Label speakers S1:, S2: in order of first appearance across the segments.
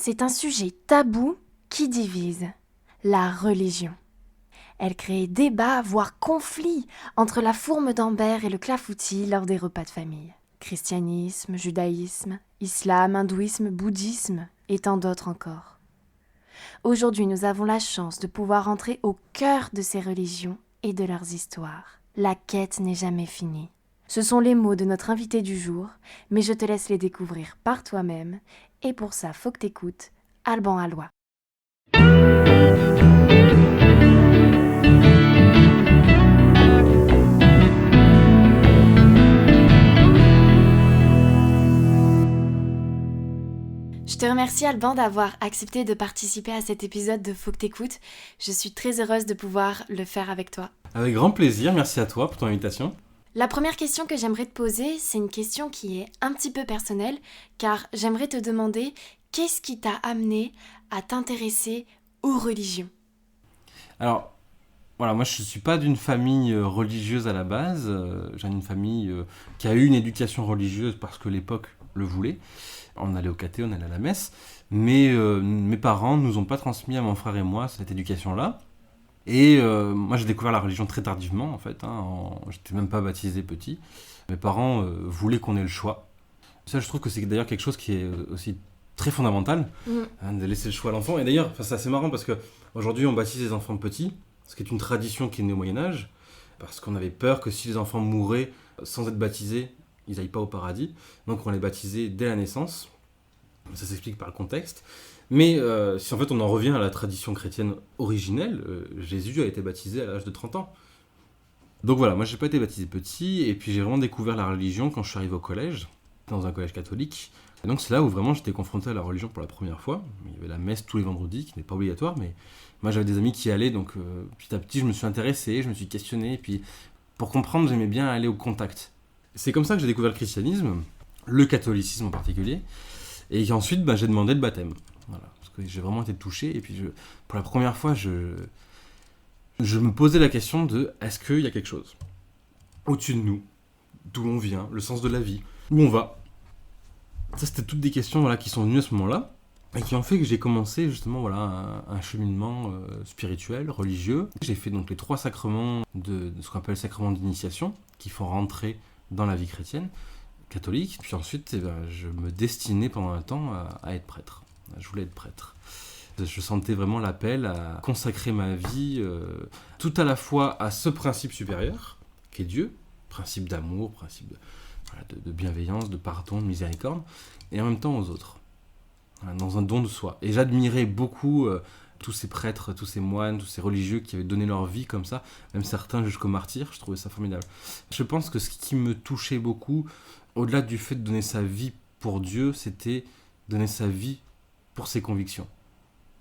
S1: C'est un sujet tabou qui divise, la religion. Elle crée débat, voire conflit entre la fourme d'Ambert et le clafoutis lors des repas de famille. Christianisme, judaïsme, islam, hindouisme, bouddhisme et tant d'autres encore. Aujourd'hui, nous avons la chance de pouvoir entrer au cœur de ces religions et de leurs histoires. La quête n'est jamais finie. Ce sont les mots de notre invité du jour, mais je te laisse les découvrir par toi-même. Et pour ça, faut que t'écoutes Alban Allois. Je te remercie Alban d'avoir accepté de participer à cet épisode de Faut que t'écoutes. Je suis très heureuse de pouvoir le faire avec toi.
S2: Avec grand plaisir, merci à toi pour ton invitation.
S1: La première question que j'aimerais te poser, c'est une question qui est un petit peu personnelle, car j'aimerais te demander qu'est-ce qui t'a amené à t'intéresser aux religions ?
S2: Alors, voilà, moi je ne suis pas d'une famille religieuse à la base. J'ai une famille qui a eu une éducation religieuse parce que l'époque le voulait. On allait au caté, on allait à la messe. Mais mes parents ne nous ont pas transmis à mon frère et moi cette éducation-là. Et moi j'ai découvert la religion très tardivement en fait. J'étais même pas baptisé petit. Mes parents voulaient qu'on ait le choix. Ça je trouve que c'est d'ailleurs quelque chose qui est aussi très fondamental, de laisser le choix à l'enfant. Et d'ailleurs, c'est assez marrant parce qu'aujourd'hui on baptise les enfants petits, ce qui est une tradition qui est née au Moyen-Âge, parce qu'on avait peur que si les enfants mouraient sans être baptisés, ils n'aillent pas au paradis. Donc on les baptisait dès la naissance. Ça s'explique par le contexte. Mais si en fait on en revient à la tradition chrétienne originelle, Jésus a été baptisé à l'âge de 30 ans. Donc voilà, moi j'ai pas été baptisé petit, et puis j'ai vraiment découvert la religion quand je suis arrivé au collège, dans un collège catholique. Et donc c'est là où vraiment j'étais confronté à la religion pour la première fois. Il y avait la messe tous les vendredis, qui n'est pas obligatoire, mais moi j'avais des amis qui y allaient, donc petit à petit je me suis intéressé, je me suis questionné, et puis pour comprendre j'aimais bien aller au contact. C'est comme ça que j'ai découvert le christianisme, le catholicisme en particulier, et ensuite j'ai demandé le baptême. Voilà, parce que j'ai vraiment été touché, et puis pour la première fois je me posais la question de est-ce qu'il y a quelque chose au-dessus de nous, d'où on vient, le sens de la vie, où on va. Ça, c'était toutes des questions qui sont venues à ce moment-là, et qui ont fait que j'ai commencé justement un cheminement spirituel, religieux. J'ai fait donc les 3 sacrements de ce qu'on appelle le sacrement d'initiation, qui font rentrer dans la vie chrétienne, catholique. Puis ensuite, je me destinais pendant un temps à être prêtre. Je voulais être prêtre. Je sentais vraiment l'appel à consacrer ma vie tout à la fois à ce principe supérieur, qui est Dieu, principe d'amour, principe de bienveillance, de pardon, de miséricorde, et en même temps aux autres, dans un don de soi. Et j'admirais beaucoup tous ces prêtres, tous ces moines, tous ces religieux qui avaient donné leur vie comme ça, même certains jusqu'au martyr. Je trouvais ça formidable. Je pense que ce qui me touchait beaucoup, au-delà du fait de donner sa vie pour Dieu, c'était donner sa vie pour ses convictions.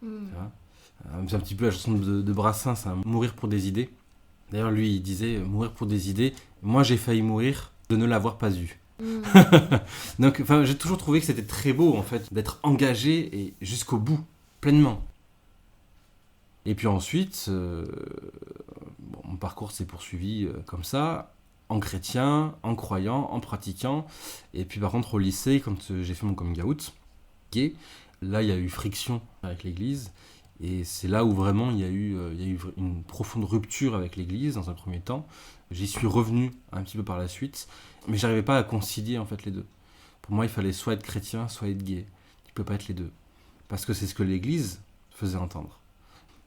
S2: C'est un petit peu la chanson de Brassens, mourir pour des idées. D'ailleurs, lui, il disait mourir pour des idées. Moi, j'ai failli mourir de ne l'avoir pas eu. Donc, j'ai toujours trouvé que c'était très beau, en fait, d'être engagé et jusqu'au bout, pleinement. Et puis ensuite, mon parcours s'est poursuivi comme ça, en chrétien, en croyant, en pratiquant. Et puis par contre, au lycée, quand j'ai fait mon coming out, gay, là, il y a eu friction avec l'église. Et c'est là où vraiment il y a eu une profonde rupture avec l'église dans un premier temps. J'y suis revenu un petit peu par la suite, mais j'arrivais pas à concilier en fait les deux. Pour moi, il fallait soit être chrétien, soit être gay. Tu peux pas être les deux. Parce que c'est ce que l'église faisait entendre.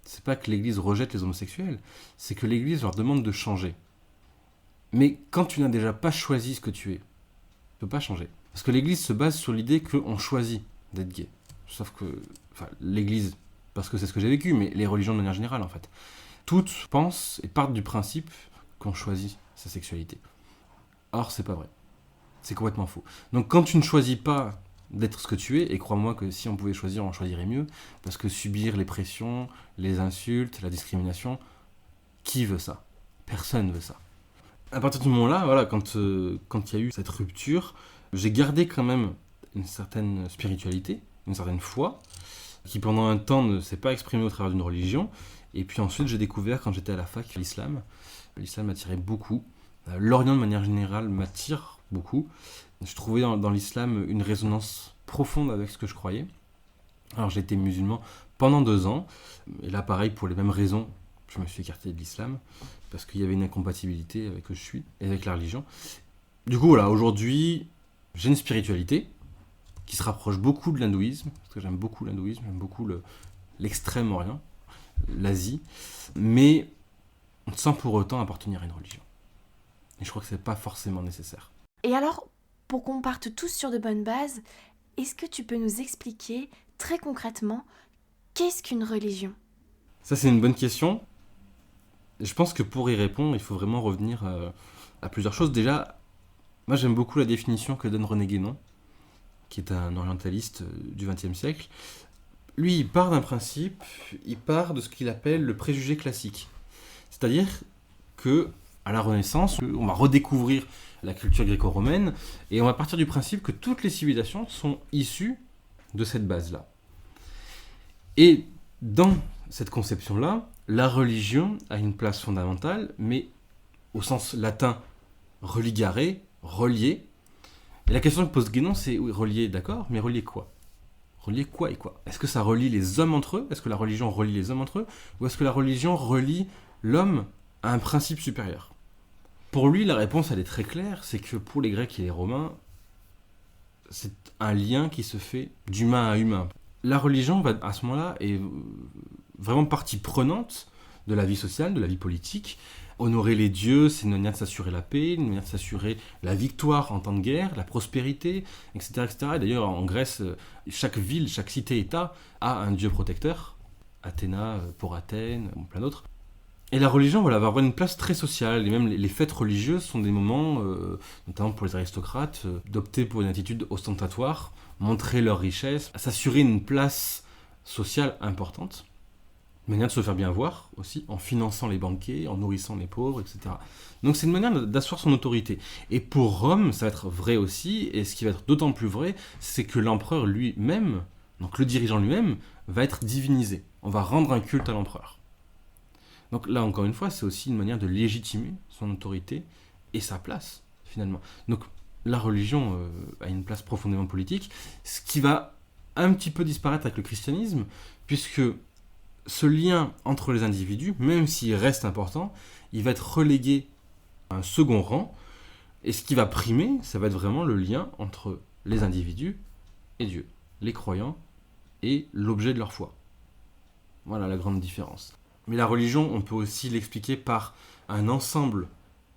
S2: C'est pas que l'église rejette les homosexuels, c'est que l'église leur demande de changer. Mais quand tu n'as déjà pas choisi ce que tu es, tu peux pas changer. Parce que l'église se base sur l'idée qu'on choisit d'être gay. Sauf que, l'église, parce que c'est ce que j'ai vécu, mais les religions de manière générale en fait, toutes pensent et partent du principe qu'on choisit sa sexualité. Or, c'est pas vrai. C'est complètement faux. Donc quand tu ne choisis pas d'être ce que tu es, et crois-moi que si on pouvait choisir, on choisirait mieux, parce que subir les pressions, les insultes, la discrimination, qui veut ça ? Personne veut ça. À partir de ce moment-là, quand il y a eu cette rupture, j'ai gardé quand même une certaine spiritualité, une certaine foi, qui pendant un temps ne s'est pas exprimée au travers d'une religion, et puis ensuite j'ai découvert quand j'étais à la fac l'islam. L'islam m'attirait beaucoup. L'Orient de manière générale m'attire beaucoup. Je trouvais dans l'islam une résonance profonde avec ce que je croyais. Alors j'ai été musulman pendant 2 ans, et là pareil pour les mêmes raisons, je me suis écarté de l'islam, parce qu'il y avait une incompatibilité avec ce que je suis et avec la religion. Du coup voilà, aujourd'hui j'ai une spiritualité qui se rapproche beaucoup de l'hindouisme, parce que j'aime beaucoup l'hindouisme, j'aime beaucoup l'extrême-orient, l'Asie, mais sans pour autant appartenir à une religion. Et je crois que c'est pas forcément nécessaire.
S1: Et alors, pour qu'on parte tous sur de bonnes bases, est-ce que tu peux nous expliquer très concrètement qu'est-ce qu'une religion ?
S2: Ça c'est une bonne question. Je pense que pour y répondre, il faut vraiment revenir à plusieurs choses. Déjà, moi j'aime beaucoup la définition que donne René Guénon, qui est un orientaliste du XXe siècle. Lui, il part d'un principe, il part de ce qu'il appelle le préjugé classique. C'est-à-dire que à la Renaissance, on va redécouvrir la culture gréco-romaine et on va partir du principe que toutes les civilisations sont issues de cette base-là. Et dans cette conception-là, la religion a une place fondamentale, mais au sens latin, religare, relier. Et la question que pose Guénon, c'est oui, relier, d'accord, mais relier quoi ? Relier quoi et quoi ? Est-ce que ça relie les hommes entre eux ? Est-ce que la religion relie les hommes entre eux ? Ou est-ce que la religion relie l'homme à un principe supérieur ? Pour lui, la réponse, elle est très claire, c'est que pour les Grecs et les Romains, c'est un lien qui se fait d'humain à humain. La religion, à ce moment-là, est vraiment partie prenante de la vie sociale, de la vie politique. Honorer les dieux, c'est une manière de s'assurer la paix, une manière de s'assurer la victoire en temps de guerre, la prospérité, etc. etc. Et d'ailleurs, en Grèce, chaque ville, chaque cité-État a un dieu protecteur. Athéna pour Athènes, ou plein d'autres. Et la religion va avoir une place très sociale, et même les fêtes religieuses sont des moments, notamment pour les aristocrates, d'opter pour une attitude ostentatoire, montrer leur richesse, s'assurer une place sociale importante. Une manière de se faire bien voir aussi, en finançant les banquets, en nourrissant les pauvres, etc. Donc c'est une manière d'asseoir son autorité. Et pour Rome, ça va être vrai aussi, et ce qui va être d'autant plus vrai, c'est que l'empereur lui-même, donc le dirigeant lui-même, va être divinisé. On va rendre un culte à l'empereur. Donc là, encore une fois, c'est aussi une manière de légitimer son autorité et sa place, finalement. Donc la religion a une place profondément politique, ce qui va un petit peu disparaître avec le christianisme, puisque ce lien entre les individus, même s'il reste important, il va être relégué à un second rang, et ce qui va primer, ça va être vraiment le lien entre les individus et Dieu, les croyants et l'objet de leur foi. Voilà la grande différence. Mais la religion, on peut aussi l'expliquer par un ensemble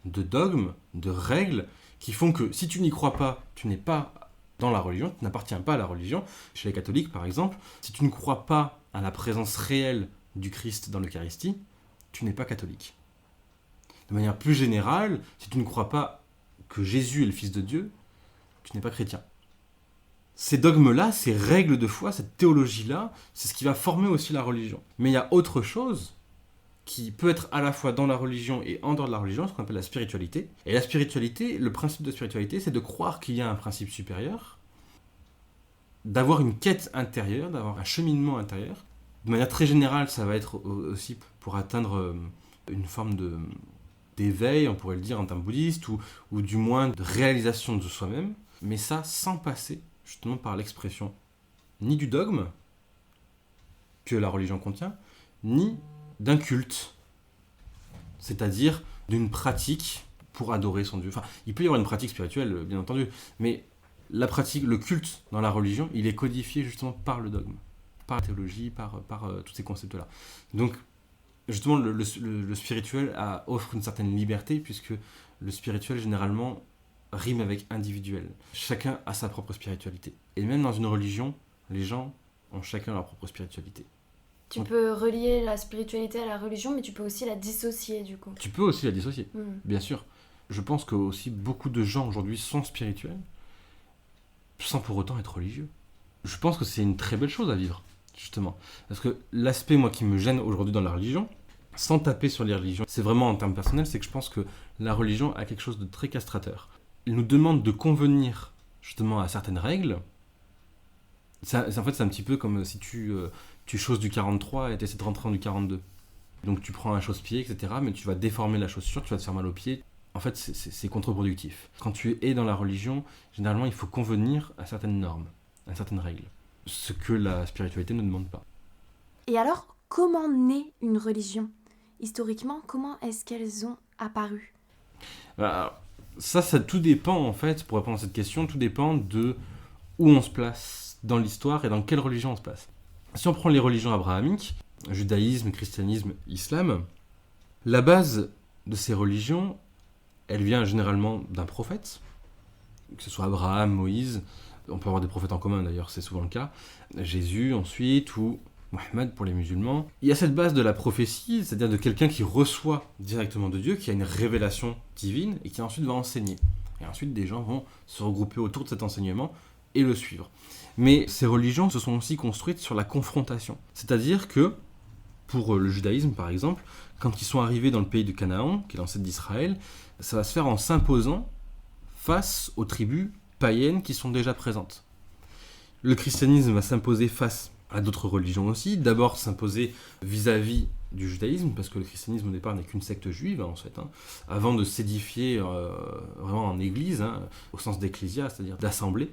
S2: de dogmes, de règles, qui font que si tu n'y crois pas, tu n'es pas dans la religion, tu n'appartiens pas à la religion. Chez les catholiques, par exemple, si tu ne crois pas à la présence réelle du Christ dans l'Eucharistie, tu n'es pas catholique. De manière plus générale, si tu ne crois pas que Jésus est le Fils de Dieu, tu n'es pas chrétien. Ces dogmes-là, ces règles de foi, cette théologie-là, c'est ce qui va former aussi la religion. Mais il y a autre chose qui peut être à la fois dans la religion et en dehors de la religion, ce qu'on appelle la spiritualité. Et la spiritualité, le principe de spiritualité, c'est de croire qu'il y a un principe supérieur, d'avoir une quête intérieure, d'avoir un cheminement intérieur. De manière très générale, ça va être aussi pour atteindre une forme d'éveil, on pourrait le dire en termes bouddhistes, ou du moins de réalisation de soi-même, mais ça sans passer justement par l'expression ni du dogme que la religion contient, ni d'un culte, c'est-à-dire d'une pratique pour adorer son Dieu. Enfin, il peut y avoir une pratique spirituelle, bien entendu, mais la pratique, le culte dans la religion, il est codifié justement par le dogme, par la théologie, par tous ces concepts-là. Donc, justement, le spirituel offre une certaine liberté, puisque le spirituel, généralement, rime avec individuel. Chacun a sa propre spiritualité. Et même dans une religion, les gens ont chacun leur propre spiritualité.
S1: Tu peux relier la spiritualité à la religion, mais tu peux aussi la dissocier, du coup.
S2: Tu peux aussi la dissocier, bien sûr. Je pense que aussi beaucoup de gens aujourd'hui sont spirituels, sans pour autant être religieux. Je pense que c'est une très belle chose à vivre, justement. Parce que l'aspect, moi, qui me gêne aujourd'hui dans la religion, sans taper sur les religions, c'est vraiment en termes personnels, c'est que je pense que la religion a quelque chose de très castrateur. Il nous demande de convenir, justement, à certaines règles. En fait, c'est un petit peu comme si tu chausses du 43 et tu essaies de rentrer dans du 42. Donc tu prends un chausse-pied, etc., mais tu vas déformer la chaussure, tu vas te faire mal aux pieds. En fait, c'est contre-productif. Quand tu es dans la religion, généralement, il faut convenir à certaines normes, à certaines règles. ce que la spiritualité ne demande pas.
S1: Et alors, comment naît une religion ? Historiquement, comment est-ce qu'elles ont apparu ?
S2: Bah, ça tout dépend en fait, pour répondre à cette question, tout dépend de où on se place dans l'histoire et dans quelle religion on se place. Si on prend les religions abrahamiques, judaïsme, christianisme, islam, la base de ces religions, elle vient généralement d'un prophète, que ce soit Abraham, Moïse, on peut avoir des prophètes en commun d'ailleurs, c'est souvent le cas, Jésus ensuite, ou Mohammed pour les musulmans. Il y a cette base de la prophétie, c'est-à-dire de quelqu'un qui reçoit directement de Dieu, qui a une révélation divine, et qui ensuite va enseigner. Et ensuite, des gens vont se regrouper autour de cet enseignement et le suivre. Mais ces religions se sont aussi construites sur la confrontation. C'est-à-dire que, pour le judaïsme par exemple, quand ils sont arrivés dans le pays de Canaan, qui est l'ancêtre d'Israël, ça va se faire en s'imposant face aux tribus païennes qui sont déjà présentes. Le christianisme va s'imposer face à d'autres religions aussi. D'abord s'imposer vis-à-vis du judaïsme, parce que le christianisme au départ n'est qu'une secte juive en fait, avant de s'édifier vraiment en église, au sens d'ecclésia, c'est-à-dire d'assemblée.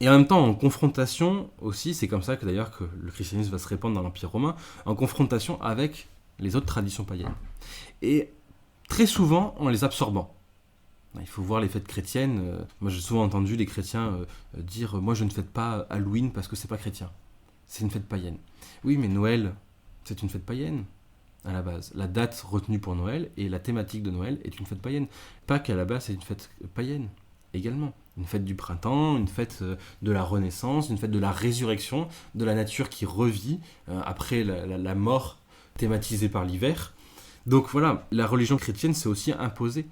S2: Et en même temps en confrontation aussi, c'est comme ça que d'ailleurs que le christianisme va se répandre dans l'Empire romain, en confrontation avec les autres traditions païennes. Et très souvent en les absorbant. Il faut voir les fêtes chrétiennes. Moi j'ai souvent entendu les chrétiens dire « moi je ne fête pas Halloween parce que c'est pas chrétien ». C'est une fête païenne. Oui, mais Noël, c'est une fête païenne, à la base. La date retenue pour Noël et la thématique de Noël est une fête païenne. Pâques, à la base, c'est une fête païenne, également. Une fête du printemps, une fête de la Renaissance, une fête de la résurrection, de la nature qui revit après la mort thématisée par l'hiver. Donc voilà, la religion chrétienne s'est aussi imposée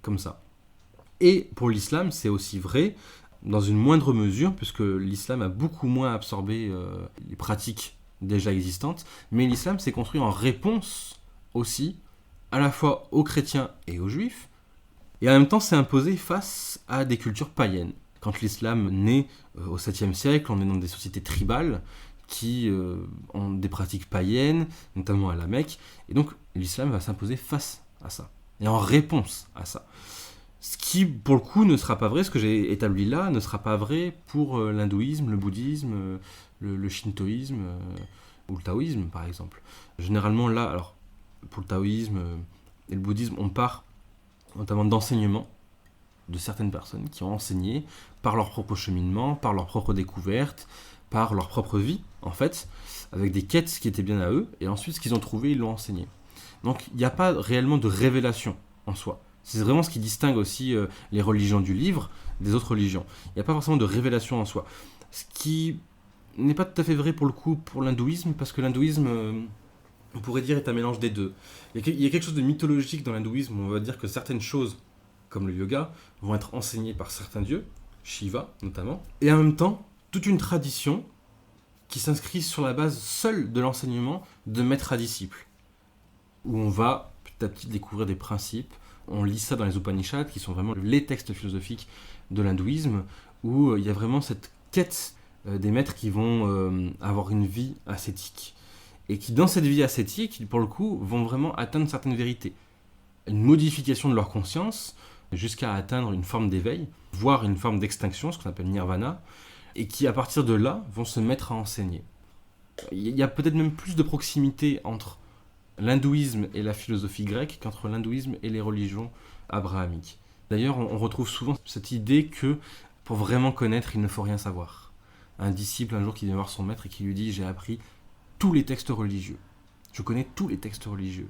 S2: comme ça. Et pour l'islam, c'est aussi vrai, dans une moindre mesure, puisque l'islam a beaucoup moins absorbé les pratiques déjà existantes, mais l'islam s'est construit en réponse aussi, à la fois aux chrétiens et aux juifs, et en même temps s'est imposé face à des cultures païennes. Quand l'islam naît au 7e siècle, on est dans des sociétés tribales qui ont des pratiques païennes, notamment à la Mecque, et donc l'islam va s'imposer face à ça, et en réponse à ça. Ce qui, pour le coup, ne sera pas vrai, ce que j'ai établi là, ne sera pas vrai pour l'hindouisme, le bouddhisme, le shintoïsme ou le taoïsme, par exemple. Généralement, là, alors, pour le taoïsme et le bouddhisme, on part notamment d'enseignements de certaines personnes qui ont enseigné par leur propre cheminement, par leur propre découverte, par leur propre vie, en fait, avec des quêtes qui étaient bien à eux, et ensuite, ce qu'ils ont trouvé, ils l'ont enseigné. Donc, il n'y a pas réellement de révélation en soi. C'est vraiment ce qui distingue aussi les religions du livre des autres religions. Il n'y a pas forcément de révélation en soi. Ce qui n'est pas tout à fait vrai pour le coup pour l'hindouisme, parce que l'hindouisme, on pourrait dire, est un mélange des deux. Il y a quelque chose de mythologique dans l'hindouisme où on va dire que certaines choses, comme le yoga, vont être enseignées par certains dieux, Shiva notamment, et en même temps, toute une tradition qui s'inscrit sur la base seule de l'enseignement de maître à disciple, où on va petit à petit découvrir des principes. On lit ça dans les Upanishads, qui sont vraiment les textes philosophiques de l'hindouisme, où il y a vraiment cette quête des maîtres qui vont avoir une vie ascétique. Et qui, dans cette vie ascétique, pour le coup, vont vraiment atteindre certaines vérités. Une modification de leur conscience, jusqu'à atteindre une forme d'éveil, voire une forme d'extinction, ce qu'on appelle nirvana, et qui, à partir de là, vont se mettre à enseigner. Il y a peut-être même plus de proximité entre l'hindouisme et la philosophie grecque qu'entre l'hindouisme et les religions abrahamiques. D'ailleurs, on retrouve souvent cette idée que pour vraiment connaître, il ne faut rien savoir. Un disciple un jour qui vient voir son maître et qui lui dit « J'ai appris tous les textes religieux. Je connais tous les textes religieux.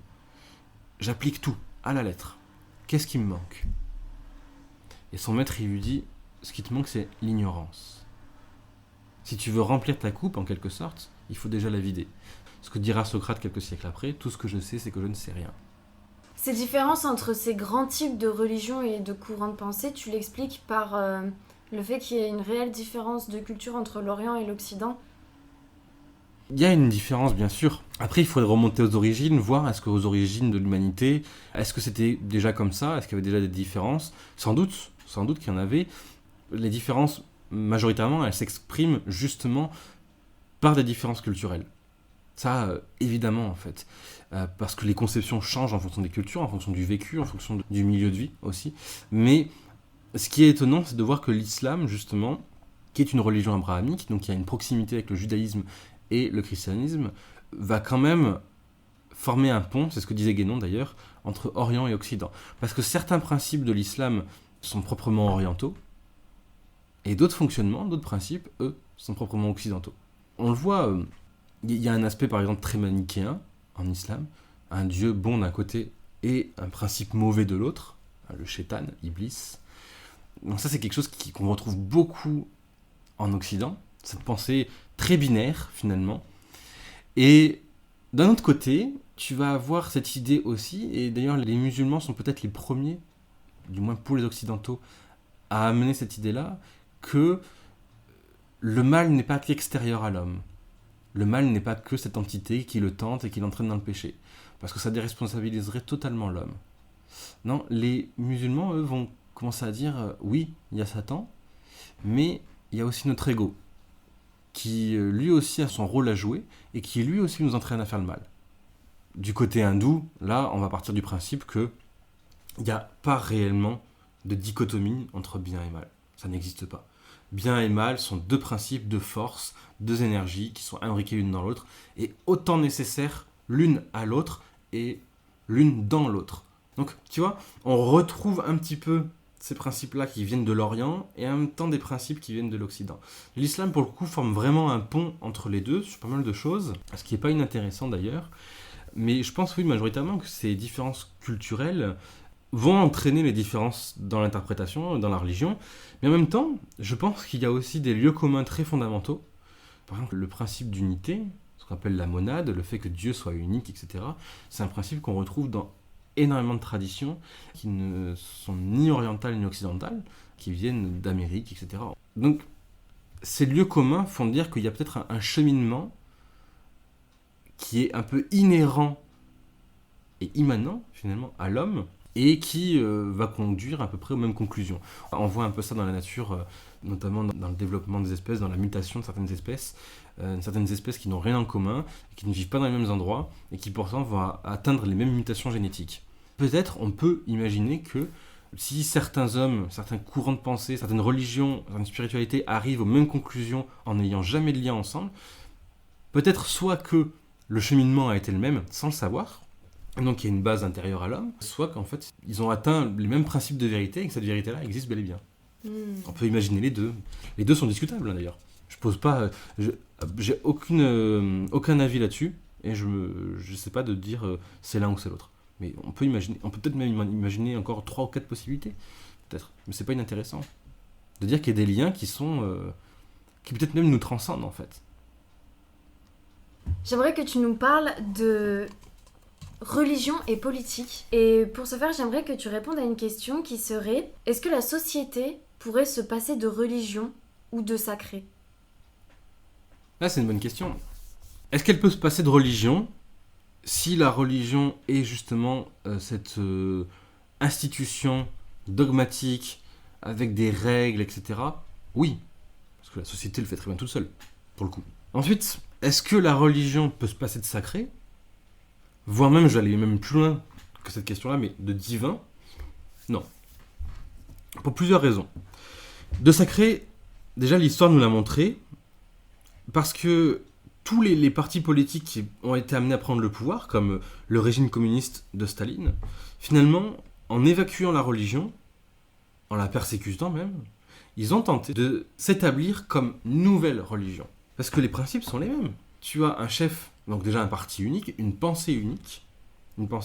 S2: J'applique tout, à la lettre. Qu'est-ce qui me manque ?» Et son maître, il lui dit « Ce qui te manque, c'est l'ignorance. Si tu veux remplir ta coupe, en quelque sorte, il faut déjà la vider. » Ce que dira Socrate quelques siècles après, tout ce que je sais, c'est que je ne sais rien.
S1: Ces différences entre ces grands types de religions et de courants de pensée, tu l'expliques par le fait qu'il y ait une réelle différence de culture entre l'Orient et l'Occident.
S2: Il y a une différence, bien sûr. Après, il faudrait remonter aux origines, voir est-ce qu'aux origines de l'humanité, est-ce que c'était déjà comme ça ? Est-ce qu'il y avait déjà des différences ? Sans doute qu'il y en avait. Les différences, majoritairement, elles s'expriment justement par des différences culturelles. Ça, évidemment, en fait. Parce que les conceptions changent en fonction des cultures, en fonction du vécu, en fonction du milieu de vie aussi. Mais ce qui est étonnant, c'est de voir que l'islam, justement, qui est une religion abrahamique, donc il y a une proximité avec le judaïsme et le christianisme, va quand même former un pont, c'est ce que disait Guénon d'ailleurs, entre Orient et Occident. Parce que certains principes de l'islam sont proprement orientaux, et d'autres fonctionnements, d'autres principes, eux, sont proprement occidentaux. On le voit, il y a un aspect par exemple très manichéen en islam, un dieu bon d'un côté et un principe mauvais de l'autre, le shaitan, Iblis. Donc ça c'est quelque chose qu'on retrouve beaucoup en Occident, cette pensée très binaire finalement. Et d'un autre côté, tu vas avoir cette idée aussi, et d'ailleurs les musulmans sont peut-être les premiers, du moins pour les occidentaux, à amener cette idée-là, que le mal n'est pas qu'extérieur à l'homme. Le mal n'est pas que cette entité qui le tente et qui l'entraîne dans le péché. Parce que ça déresponsabiliserait totalement l'homme. Non, les musulmans, eux, vont commencer à dire oui, il y a Satan, mais il y a aussi notre ego, qui lui aussi a son rôle à jouer et qui lui aussi nous entraîne à faire le mal. Du côté hindou, là, on va partir du principe que il n'y a pas réellement de dichotomie entre bien et mal. Ça n'existe pas. Bien et mal sont deux principes, deux forces, deux énergies qui sont imbriquées l'une dans l'autre et autant nécessaires l'une à l'autre et l'une dans l'autre. Donc, tu vois, on retrouve un petit peu ces principes-là qui viennent de l'Orient et en même temps des principes qui viennent de l'Occident. L'islam, pour le coup, forme vraiment un pont entre les deux sur pas mal de choses, ce qui n'est pas inintéressant d'ailleurs. Mais je pense, oui, majoritairement, que ces différences culturelles vont entraîner les différences dans l'interprétation, dans la religion. Mais en même temps, je pense qu'il y a aussi des lieux communs très fondamentaux. Par exemple, le principe d'unité, ce qu'on appelle la monade, le fait que Dieu soit unique, etc. C'est un principe qu'on retrouve dans énormément de traditions qui ne sont ni orientales ni occidentales, qui viennent d'Amérique, etc. Donc, ces lieux communs font dire qu'il y a peut-être un cheminement qui est un peu inhérent et immanent, finalement, à l'homme, et qui va conduire à peu près aux mêmes conclusions. On voit un peu ça dans la nature, notamment dans le développement des espèces, dans la mutation de certaines espèces qui n'ont rien en commun, qui ne vivent pas dans les mêmes endroits, et qui pourtant vont atteindre les mêmes mutations génétiques. Peut-être on peut imaginer que si certains hommes, certains courants de pensée, certaines religions, certaines spiritualités arrivent aux mêmes conclusions en n'ayant jamais de lien ensemble, peut-être soit que le cheminement a été le même sans le savoir, donc il y a une base intérieure à l'homme, soit qu'en fait ils ont atteint les mêmes principes de vérité et que cette vérité-là existe bel et bien. On peut imaginer les deux. Les deux sont discutables d'ailleurs. Je pose pas, j'ai aucun avis là-dessus et je sais pas de dire c'est l'un ou c'est l'autre. Mais on peut peut-être même imaginer encore 3 ou 4 possibilités, peut-être. Mais c'est pas inintéressant de dire qu'il y a des liens qui peut-être même nous transcendent en fait.
S1: J'aimerais que tu nous parles de religion et politique. Et pour ce faire, j'aimerais que tu répondes à une question qui serait: est-ce que la société pourrait se passer de religion ou de sacré ?
S2: Là, c'est une bonne question. Est-ce qu'elle peut se passer de religion si la religion est justement cette institution dogmatique avec des règles, etc. Oui, parce que la société le fait très bien toute seule, pour le coup. Ensuite, est-ce que la religion peut se passer de sacré ? Voire même, je vais aller même plus loin que cette question-là, mais de divin ? Non. Pour plusieurs raisons. De sacré, déjà l'histoire nous l'a montré, parce que tous les partis politiques qui ont été amenés à prendre le pouvoir, comme le régime communiste de Staline, finalement, en évacuant la religion, en la persécutant même, ils ont tenté de s'établir comme nouvelle religion. Parce que les principes sont les mêmes. Tu as un chef, donc déjà un parti unique, une pensée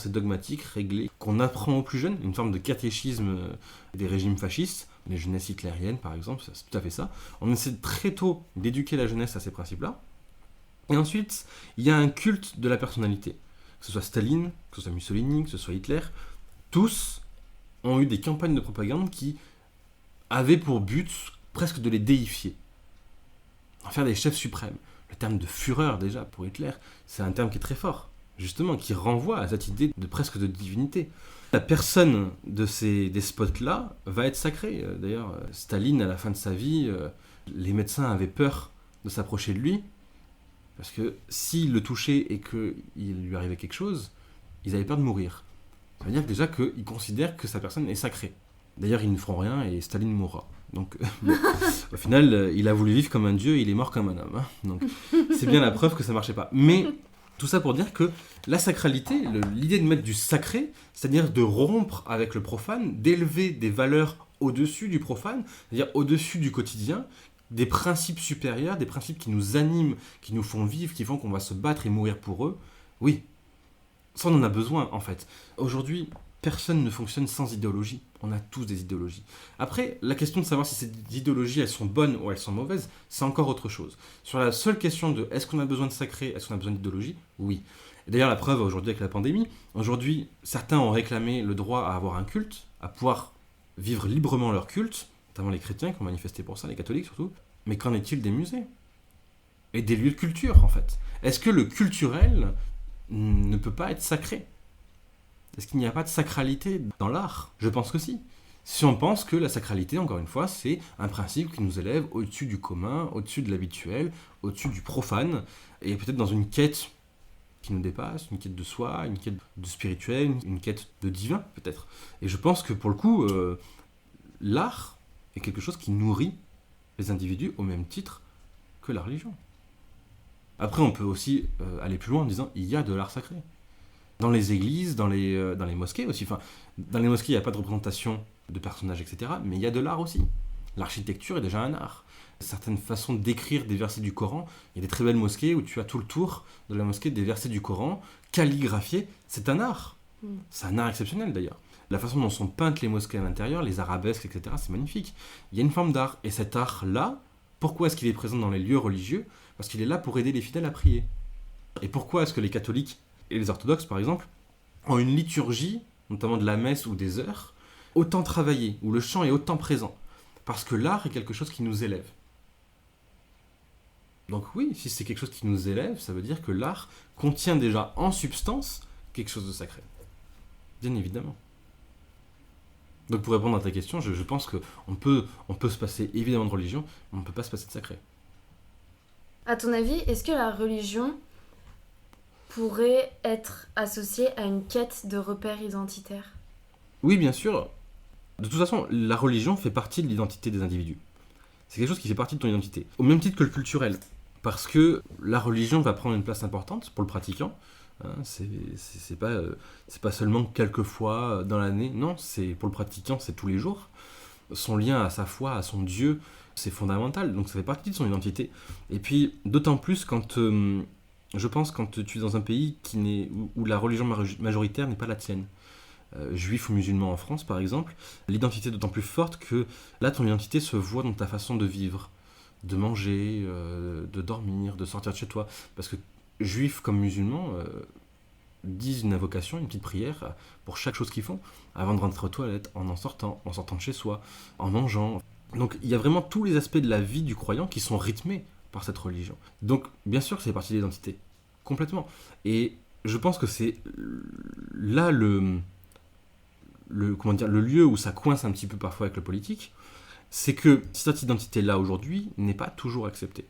S2: dogmatique, réglée, qu'on apprend aux plus jeunes, une forme de catéchisme des régimes fascistes, les jeunesses hitlériennes par exemple, c'est tout à fait ça. On essaie très tôt d'éduquer la jeunesse à ces principes-là. Et ensuite, il y a un culte de la personnalité. Que ce soit Staline, que ce soit Mussolini, que ce soit Hitler, tous ont eu des campagnes de propagande qui avaient pour but presque de les déifier. En faire des chefs suprêmes. Le terme de Führer, déjà, pour Hitler, c'est un terme qui est très fort, justement, qui renvoie à cette idée de presque de divinité. La personne de ces despotes-là va être sacrée. D'ailleurs, Staline, à la fin de sa vie, les médecins avaient peur de s'approcher de lui, parce que s'il le touchait et qu'il lui arrivait quelque chose, ils avaient peur de mourir. Ça veut dire déjà qu'ils considèrent que sa personne est sacrée. D'ailleurs, ils ne feront rien et Staline mourra. Donc, bon, au final, il a voulu vivre comme un dieu, il est mort comme un homme. Hein. Donc, c'est bien la preuve que ça marchait pas. Mais tout ça pour dire que la sacralité, l'idée de mettre du sacré, c'est-à-dire de rompre avec le profane, d'élever des valeurs au-dessus du profane, c'est-à-dire au-dessus du quotidien, des principes supérieurs, des principes qui nous animent, qui nous font vivre, qui font qu'on va se battre et mourir pour eux. Oui, ça on en a besoin en fait. Aujourd'hui, personne ne fonctionne sans idéologie. On a tous des idéologies. Après, la question de savoir si ces idéologies, elles sont bonnes ou elles sont mauvaises, c'est encore autre chose. Sur la seule question de est-ce qu'on a besoin de sacré, est-ce qu'on a besoin d'idéologie, oui. Et d'ailleurs, la preuve aujourd'hui avec la pandémie, aujourd'hui, certains ont réclamé le droit à avoir un culte, à pouvoir vivre librement leur culte, notamment les chrétiens qui ont manifesté pour ça, les catholiques surtout. Mais qu'en est-il des musées et des lieux de culture, en fait? Est-ce que le culturel ne peut pas être sacré? Est-ce qu'il n'y a pas de sacralité dans l'art? Je pense que si. Si on pense que la sacralité, encore une fois, c'est un principe qui nous élève au-dessus du commun, au-dessus de l'habituel, au-dessus du profane, et peut-être dans une quête qui nous dépasse, une quête de soi, une quête de spirituel, une quête de divin, peut-être. Et je pense que pour le coup, l'art est quelque chose qui nourrit les individus au même titre que la religion. Après, on peut aussi aller plus loin en disant il y a de l'art sacré. Dans les églises, dans les mosquées aussi. Enfin, dans les mosquées, il n'y a pas de représentation de personnages, etc. Mais il y a de l'art aussi. L'architecture est déjà un art. Certaines façons d'écrire des versets du Coran, il y a des très belles mosquées où tu as tout le tour de la mosquée des versets du Coran, calligraphiés, c'est un art. C'est un art exceptionnel d'ailleurs. La façon dont sont peintes les mosquées à l'intérieur, les arabesques, etc., c'est magnifique. Il y a une forme d'art. Et cet art-là, pourquoi est-ce qu'il est présent dans les lieux religieux? Parce qu'il est là pour aider les fidèles à prier. Et pourquoi est-ce que les catholiques et les orthodoxes, par exemple, ont une liturgie, notamment de la messe ou des heures, autant travaillée, où le chant est autant présent? Parce que l'art est quelque chose qui nous élève. Donc oui, si c'est quelque chose qui nous élève, ça veut dire que l'art contient déjà en substance quelque chose de sacré. Bien évidemment. Donc pour répondre à ta question, je pense qu'on peut se passer évidemment de religion, mais on ne peut pas se passer de sacré.
S1: À ton avis, est-ce que la religion pourrait être associée à une quête de repères identitaires?
S2: Oui, bien sûr. De toute façon, la religion fait partie de l'identité des individus. C'est quelque chose qui fait partie de ton identité. Au même titre que le culturel. Parce que la religion va prendre une place importante pour le pratiquant. Hein, c'est pas seulement quelques fois dans l'année. Non, c'est pour le pratiquant, c'est tous les jours. Son lien à sa foi, à son Dieu, c'est fondamental. Donc ça fait partie de son identité. Et puis, d'autant plus quand... je pense quand tu es dans un pays où la religion majoritaire n'est pas la tienne. Juif ou musulman en France par exemple, l'identité est d'autant plus forte que là ton identité se voit dans ta façon de vivre, de manger, de dormir, de sortir de chez toi. Parce que juifs comme musulmans disent une invocation, une petite prière pour chaque chose qu'ils font, avant de rentrer aux toilettes, en sortant de chez soi, en mangeant. Donc il y a vraiment tous les aspects de la vie du croyant qui sont rythmés par cette religion. Donc bien sûr que c'est partie de l'identité, complètement. Et je pense que c'est là le lieu où ça coince un petit peu parfois avec le politique, c'est que cette identité-là aujourd'hui n'est pas toujours acceptée.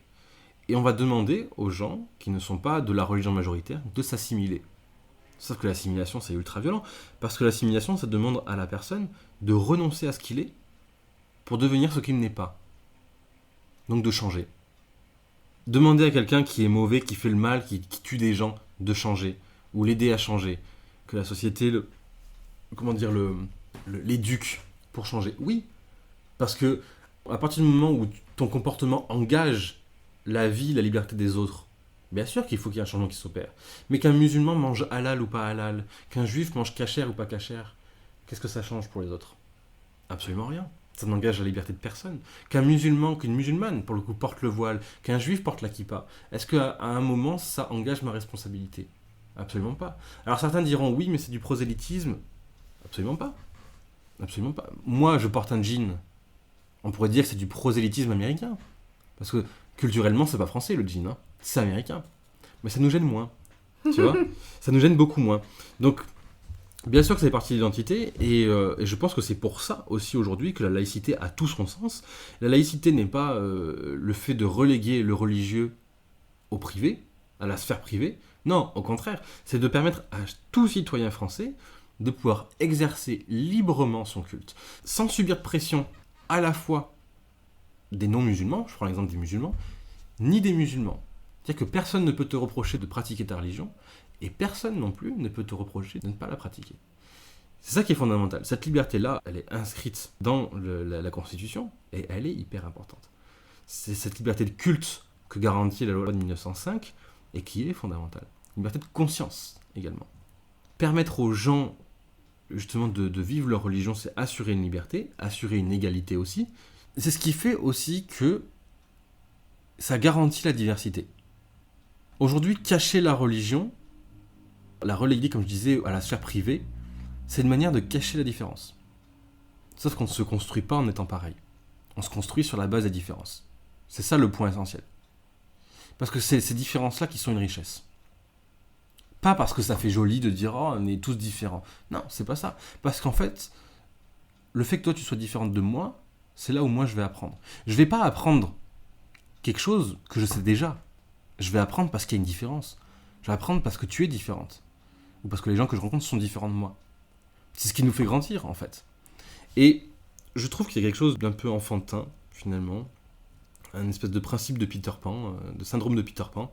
S2: Et on va demander aux gens qui ne sont pas de la religion majoritaire de s'assimiler. Sauf que l'assimilation, c'est ultra violent, parce que l'assimilation, ça demande à la personne de renoncer à ce qu'il est pour devenir ce qu'il n'est pas. Donc de changer. Demander à quelqu'un qui est mauvais, qui fait le mal, qui tue des gens, de changer, ou l'aider à changer. Que la société l'éduque pour changer. Oui, parce que à partir du moment où ton comportement engage la vie, la liberté des autres, bien sûr qu'il faut qu'il y ait un changement qui s'opère. Mais qu'un musulman mange halal ou pas halal, qu'un juif mange cachère ou pas cachère, qu'est-ce que ça change pour les autres? Absolument rien. Ça n'engage la liberté de personne. Qu'un musulman, qu'une musulmane, pour le coup, porte le voile, qu'un juif porte la kippa, est-ce qu'à un moment, ça engage ma responsabilité? Absolument pas. Alors certains diront oui, mais c'est du prosélytisme. Absolument pas. Absolument pas. Moi, je porte un jean. On pourrait dire que c'est du prosélytisme américain. Parce que culturellement, c'est pas français le jean. Hein. C'est américain. Mais ça nous gêne moins. Tu vois? Ça nous gêne beaucoup moins. Donc, bien sûr que ça fait partie de l'identité. Et je pense que c'est pour ça aussi aujourd'hui que la laïcité a tout son sens. La laïcité n'est pas le fait de reléguer le religieux au privé, à la sphère privée. Non, au contraire. C'est de permettre à tout citoyen français de pouvoir exercer librement son culte, sans subir de pression à la fois des non-musulmans, je prends l'exemple des musulmans, ni des musulmans. C'est-à-dire que personne ne peut te reprocher de pratiquer ta religion, et personne non plus ne peut te reprocher de ne pas la pratiquer. C'est ça qui est fondamental. Cette liberté-là, elle est inscrite dans la Constitution, et elle est hyper importante. C'est cette liberté de culte que garantit la loi de 1905, et qui est fondamentale. Une liberté de conscience, également. Permettre aux gens, justement, de vivre leur religion, c'est assurer une liberté, assurer une égalité aussi. C'est ce qui fait aussi que ça garantit la diversité. Aujourd'hui, cacher la religion, la reléguer, comme je disais, à la sphère privée, c'est une manière de cacher la différence. Sauf qu'on ne se construit pas en étant pareil. On se construit sur la base des différences. C'est ça le point essentiel. Parce que c'est ces différences-là qui sont une richesse. Pas parce que ça fait joli de dire « Oh, on est tous différents ». Non, c'est pas ça. Parce qu'en fait, le fait que toi tu sois différente de moi, c'est là où moi je vais apprendre. Je vais pas apprendre quelque chose que je sais déjà. Je vais apprendre parce qu'il y a une différence. Je vais apprendre parce que tu es différente. Ou parce que les gens que je rencontre sont différents de moi. C'est ce qui nous fait grandir, en fait. Et je trouve qu'il y a quelque chose d'un peu enfantin, finalement. Un espèce de principe de Peter Pan, de syndrome de Peter Pan,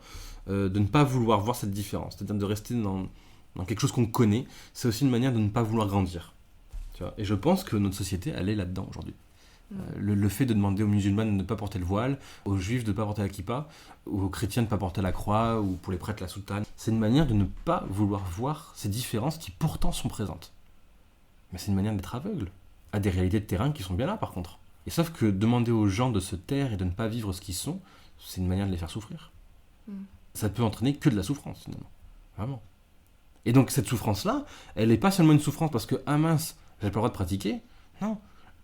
S2: de ne pas vouloir voir cette différence. C'est-à-dire de rester dans quelque chose qu'on connaît. C'est aussi une manière de ne pas vouloir grandir. Tu vois. Et je pense que notre société, elle est là-dedans, aujourd'hui. Le fait de demander aux musulmans de ne pas porter le voile, aux juifs de ne pas porter la kippa, aux chrétiens de ne pas porter la croix, ou pour les prêtres la soutane, c'est une manière de ne pas vouloir voir ces différences qui pourtant sont présentes. Mais c'est une manière d'être aveugle à des réalités de terrain qui sont bien là par contre. Et sauf que demander aux gens de se taire et de ne pas vivre ce qu'ils sont, c'est une manière de les faire souffrir. Ça peut entraîner que de la souffrance finalement. Vraiment. Et donc cette souffrance-là, elle n'est pas seulement une souffrance parce que, ah mince, j'ai pas le droit de pratiquer. Non.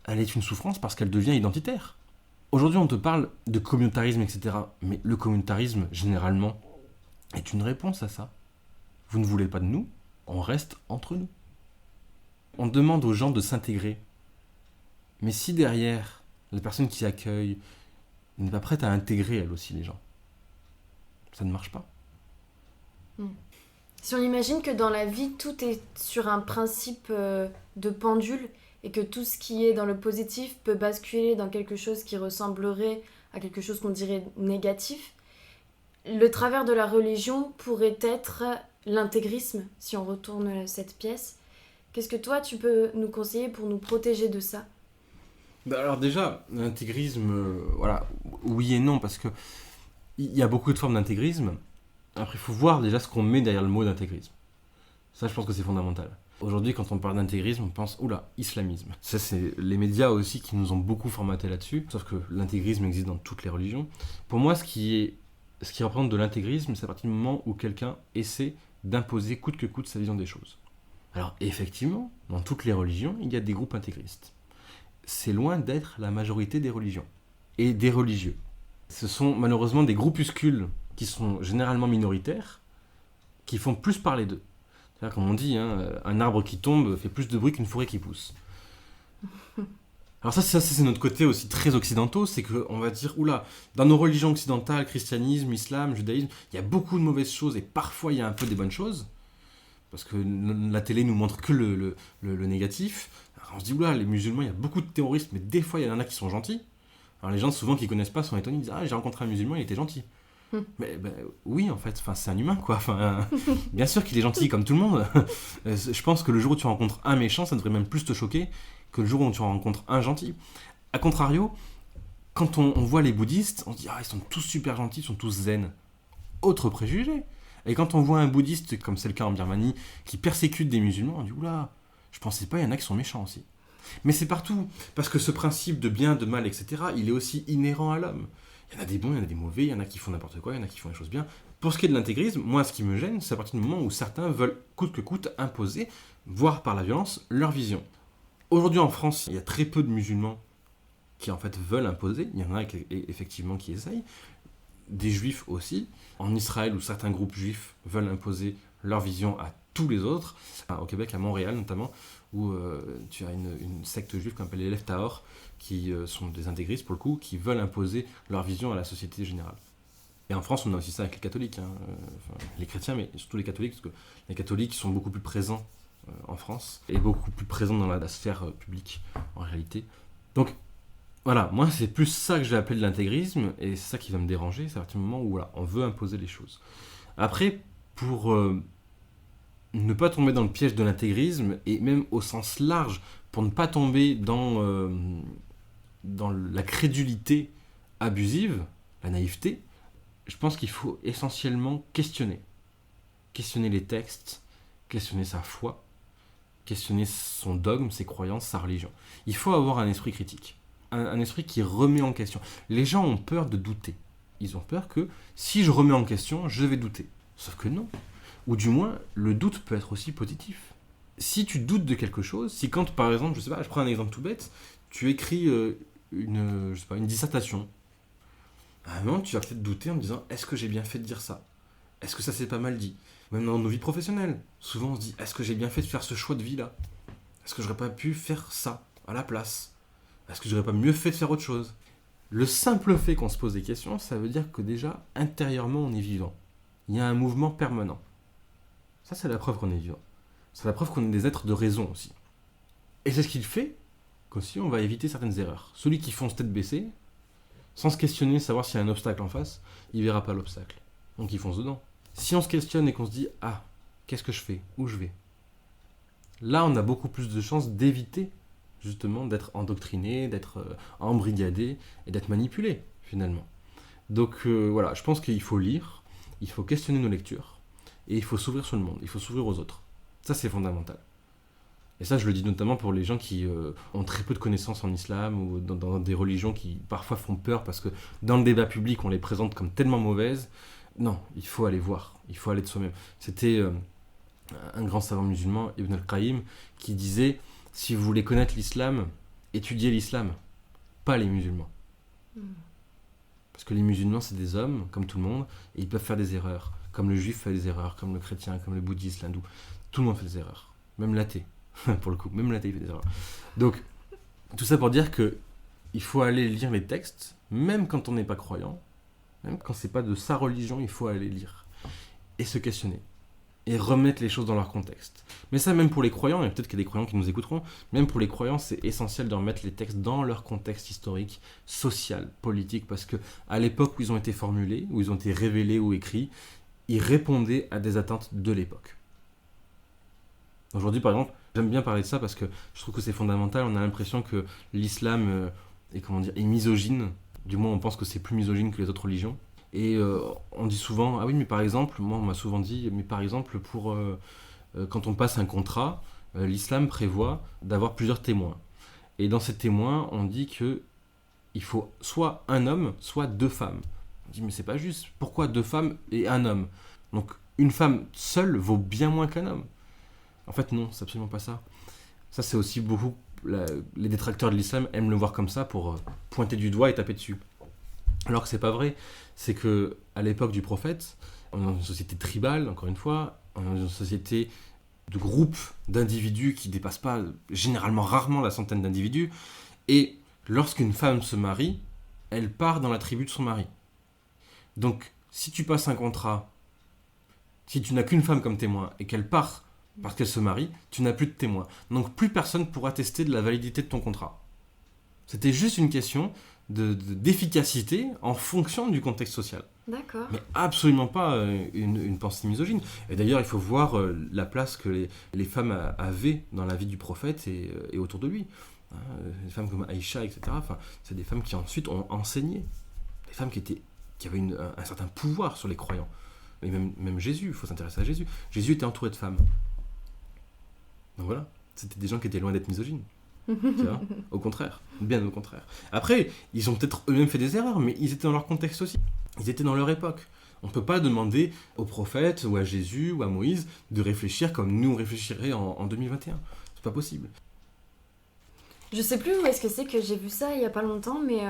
S2: Elle est une souffrance parce qu'elle devient identitaire. Aujourd'hui, on te parle de communautarisme, etc. Mais le communautarisme, généralement, est une réponse à ça. Vous ne voulez pas de nous, on reste entre nous. On demande aux gens de s'intégrer. Mais si derrière, la personne qui accueille n'est pas prête à intégrer, elle aussi, les gens, ça ne marche pas.
S1: Si on imagine que dans la vie, tout est sur un principe de pendule, et que tout ce qui est dans le positif peut basculer dans quelque chose qui ressemblerait à quelque chose qu'on dirait négatif, le travers de la religion pourrait être l'intégrisme, si on retourne cette pièce. Qu'est-ce que toi, tu peux nous conseiller pour nous protéger de ça ?
S2: Alors déjà, l'intégrisme, voilà, oui et non, parce que il y a beaucoup de formes d'intégrisme. Après, il faut voir déjà ce qu'on met derrière le mot d'intégrisme. Ça, je pense que c'est fondamental. Aujourd'hui, quand on parle d'intégrisme, on pense « Oula, islamisme ». Ça, c'est les médias aussi qui nous ont beaucoup formaté là-dessus, sauf que l'intégrisme existe dans toutes les religions. Pour moi, ce qui représente de l'intégrisme, c'est à partir du moment où quelqu'un essaie d'imposer coûte que coûte sa vision des choses. Alors, effectivement, dans toutes les religions, il y a des groupes intégristes. C'est loin d'être la majorité des religions et des religieux. Ce sont malheureusement des groupuscules qui sont généralement minoritaires, qui font plus parler d'eux. C'est-à-dire, comme on dit, un arbre qui tombe fait plus de bruit qu'une forêt qui pousse. Alors ça, c'est notre côté aussi très occidentaux, c'est qu'on va dire, oula, dans nos religions occidentales, christianisme, islam, judaïsme, il y a beaucoup de mauvaises choses et parfois il y a un peu des bonnes choses, parce que la télé nous montre que le négatif. Alors on se dit, oula, les musulmans, il y a beaucoup de terroristes, mais des fois il y en a qui sont gentils. Alors les gens souvent qui ne connaissent pas sont étonnés, ils disent, ah, j'ai rencontré un musulman, il était gentil. Mais oui, en fait, c'est un humain, quoi. Bien sûr qu'il est gentil comme tout le monde. Je pense que le jour où tu rencontres un méchant, ça devrait même plus te choquer que le jour où tu rencontres un gentil. A contrario, quand on voit les bouddhistes, on se dit « Ah, ils sont tous super gentils, ils sont tous zen ». Autre préjugé. Et quand on voit un bouddhiste, comme c'est le cas en Birmanie, qui persécute des musulmans, on dit « Oula, je pensais pas, il y en a qui sont méchants aussi ». Mais c'est partout, parce que ce principe de bien, de mal, etc., il est aussi inhérent à l'homme. Il y en a des bons, il y en a des mauvais, il y en a qui font n'importe quoi, il y en a qui font les choses bien. Pour ce qui est de l'intégrisme, moi, ce qui me gêne, c'est à partir du moment où certains veulent coûte que coûte imposer, voire par la violence, leur vision. Aujourd'hui en France, il y a très peu de musulmans qui en fait veulent imposer. Il y en a effectivement qui essayent. Des juifs aussi. En Israël, où certains groupes juifs veulent imposer leur vision à tous les autres. Au Québec, à Montréal notamment, où tu as une secte juive qu'on appelle les Lev Tahor, qui sont des intégristes pour le coup, qui veulent imposer leur vision à la société générale. Et en France, on a aussi ça avec les catholiques, les chrétiens, mais surtout les catholiques, parce que les catholiques sont beaucoup plus présents en France, et beaucoup plus présents dans la sphère publique, en réalité. Donc, Voilà, moi c'est plus ça que je vais appeler de l'intégrisme, et c'est ça qui va me déranger, c'est à partir du moment où voilà, on veut imposer les choses. Après, pour ne pas tomber dans le piège de l'intégrisme, et même au sens large, pour ne pas tomber dans la crédulité abusive, la naïveté, je pense qu'il faut essentiellement questionner. Questionner les textes, questionner sa foi, questionner son dogme, ses croyances, sa religion. Il faut avoir un esprit critique, un esprit qui remet en question. Les gens ont peur de douter. Ils ont peur que si je remets en question, je vais douter. Sauf que non. Ou du moins, le doute peut être aussi positif. Si tu doutes de quelque chose, si quand par exemple, je sais pas, je prends un exemple tout bête, tu écris une dissertation, à un moment tu vas peut-être douter en te disant est-ce que j'ai bien fait de dire ça? Est-ce que ça s'est pas mal dit? Même dans nos vies professionnelles, souvent on se dit est-ce que j'ai bien fait de faire ce choix de vie là? Est-ce que j'aurais pas pu faire ça à la place? Est-ce que j'aurais pas mieux fait de faire autre chose? Le simple fait qu'on se pose des questions, ça veut dire que déjà, intérieurement, on est vivant. Il y a un mouvement permanent. Ça, c'est la preuve qu'on est vivant. C'est la preuve qu'on est des êtres de raison aussi. Et c'est ce qu'il fait qu'aussi on va éviter certaines erreurs. Celui qui fonce tête baissée, sans se questionner, savoir s'il y a un obstacle en face, il verra pas l'obstacle. Donc il fonce dedans. Si on se questionne et qu'on se dit « Ah, qu'est-ce que je fais? Où je vais ?» Là, on a beaucoup plus de chances d'éviter justement d'être endoctriné, d'être embrigadé et d'être manipulé finalement. Donc voilà, je pense qu'il faut lire, il faut questionner nos lectures et il faut s'ouvrir sur le monde, il faut s'ouvrir aux autres. Ça, c'est fondamental. Et ça, je le dis notamment pour les gens qui ont très peu de connaissances en islam ou dans des religions qui parfois font peur parce que dans le débat public, on les présente comme tellement mauvaises. Non, il faut aller voir, il faut aller de soi-même. C'était un grand savant musulman, Ibn al-Qayyim, qui disait « Si vous voulez connaître l'islam, étudiez l'islam, pas les musulmans. » Parce que les musulmans, c'est des hommes, comme tout le monde, et ils peuvent faire des erreurs. Comme le juif fait des erreurs, comme le chrétien, comme le bouddhiste, l'hindou. Tout le monde fait des erreurs. Même l'athée, pour le coup. Même l'athée fait des erreurs. Donc, tout ça pour dire que il faut aller lire les textes, même quand on n'est pas croyant, même quand c'est pas de sa religion, il faut aller lire. Et se questionner. Et remettre les choses dans leur contexte. Mais ça, même pour les croyants, et peut-être qu'il y a des croyants qui nous écouteront, même pour les croyants, c'est essentiel de remettre les textes dans leur contexte historique, social, politique, parce que à l'époque où ils ont été formulés, où ils ont été révélés ou écrits, ils répondaient à des attentes de l'époque. Aujourd'hui, par exemple, j'aime bien parler de ça parce que je trouve que c'est fondamental. On a l'impression que l'islam est misogyne. Du moins, on pense que c'est plus misogyne que les autres religions. Et on dit souvent, ah oui, mais par exemple, moi on m'a souvent dit, mais par exemple, quand on passe un contrat, l'islam prévoit d'avoir plusieurs témoins. Et dans ces témoins, on dit qu'il faut soit un homme, soit deux femmes. On dit, mais c'est pas juste, pourquoi deux femmes et un homme? Donc une femme seule vaut bien moins qu'un homme. En fait, non, c'est absolument pas ça. Ça, c'est aussi beaucoup, les détracteurs de l'islam aiment le voir comme ça pour pointer du doigt et taper dessus. Alors que c'est pas vrai. C'est que à l'époque du prophète, on est dans une société tribale, encore une fois, on est dans une société de groupes d'individus qui dépassent pas, généralement rarement la centaine d'individus, et lorsqu'une femme se marie, elle part dans la tribu de son mari. Donc, si tu passes un contrat, si tu n'as qu'une femme comme témoin et qu'elle part parce qu'elle se marie, tu n'as plus de témoin. Donc, plus personne pourra tester de la validité de ton contrat. C'était juste une question d'efficacité en fonction du contexte social.
S1: D'accord.
S2: Mais absolument pas une pensée misogyne. Et d'ailleurs, il faut voir la place que les femmes avaient dans la vie du prophète et autour de lui. Des femmes comme Aïcha, etc. Enfin, c'est des femmes qui ensuite ont enseigné. Des femmes qui avaient un certain pouvoir sur les croyants. Et même Jésus, il faut s'intéresser à Jésus. Jésus était entouré de femmes. Donc voilà, c'était des gens qui étaient loin d'être misogynes. Tu vois, au contraire, bien au contraire. Après, ils ont peut-être eux-mêmes fait des erreurs, mais ils étaient dans leur contexte aussi. Ils étaient dans leur époque. On ne peut pas demander aux prophètes, ou à Jésus, ou à Moïse, de réfléchir comme nous on réfléchirait en 2021. C'est pas possible.
S1: Je sais plus où est-ce que c'est que j'ai vu ça il y a pas longtemps, mais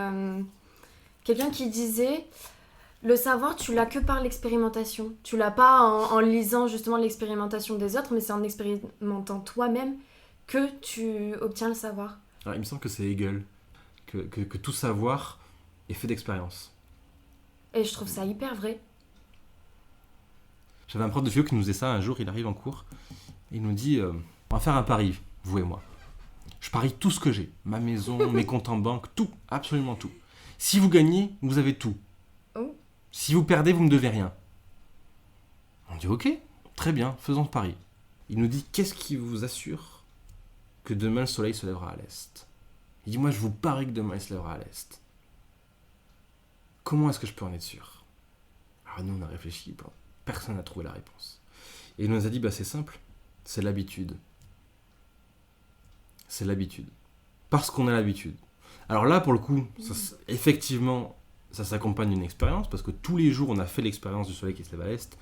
S1: quelqu'un qui disait le savoir, tu l'as que par l'expérimentation. Tu l'as pas en lisant justement l'expérimentation des autres, mais c'est en expérimentant toi-même que tu obtiens le savoir.
S2: Alors, il me semble que c'est Hegel, que tout savoir est fait d'expérience.
S1: Et je trouve ça hyper vrai.
S2: J'avais un prof de philo qui nous disait ça un jour, il arrive en cours, et il nous dit on va faire un pari, vous et moi. Je parie tout ce que j'ai. Ma maison, mes comptes en banque, tout. Absolument tout. Si vous gagnez, vous avez tout.
S1: Oh.
S2: Si vous perdez, vous ne me devez rien. On dit ok, très bien, faisons ce pari. Il nous dit qu'est-ce qui vous assure que demain le soleil se lèvera à l'est. Il dit moi je vous parie que demain il se lèvera à l'est. Comment est-ce que je peux en être sûr? Alors nous on a réfléchi, bon, personne n'a trouvé la réponse. Et il nous a dit c'est simple, c'est l'habitude. C'est l'habitude. Parce qu'on a l'habitude. Alors là pour le coup, effectivement ça s'accompagne d'une expérience, parce que tous les jours on a fait l'expérience du soleil qui se lève à l'est,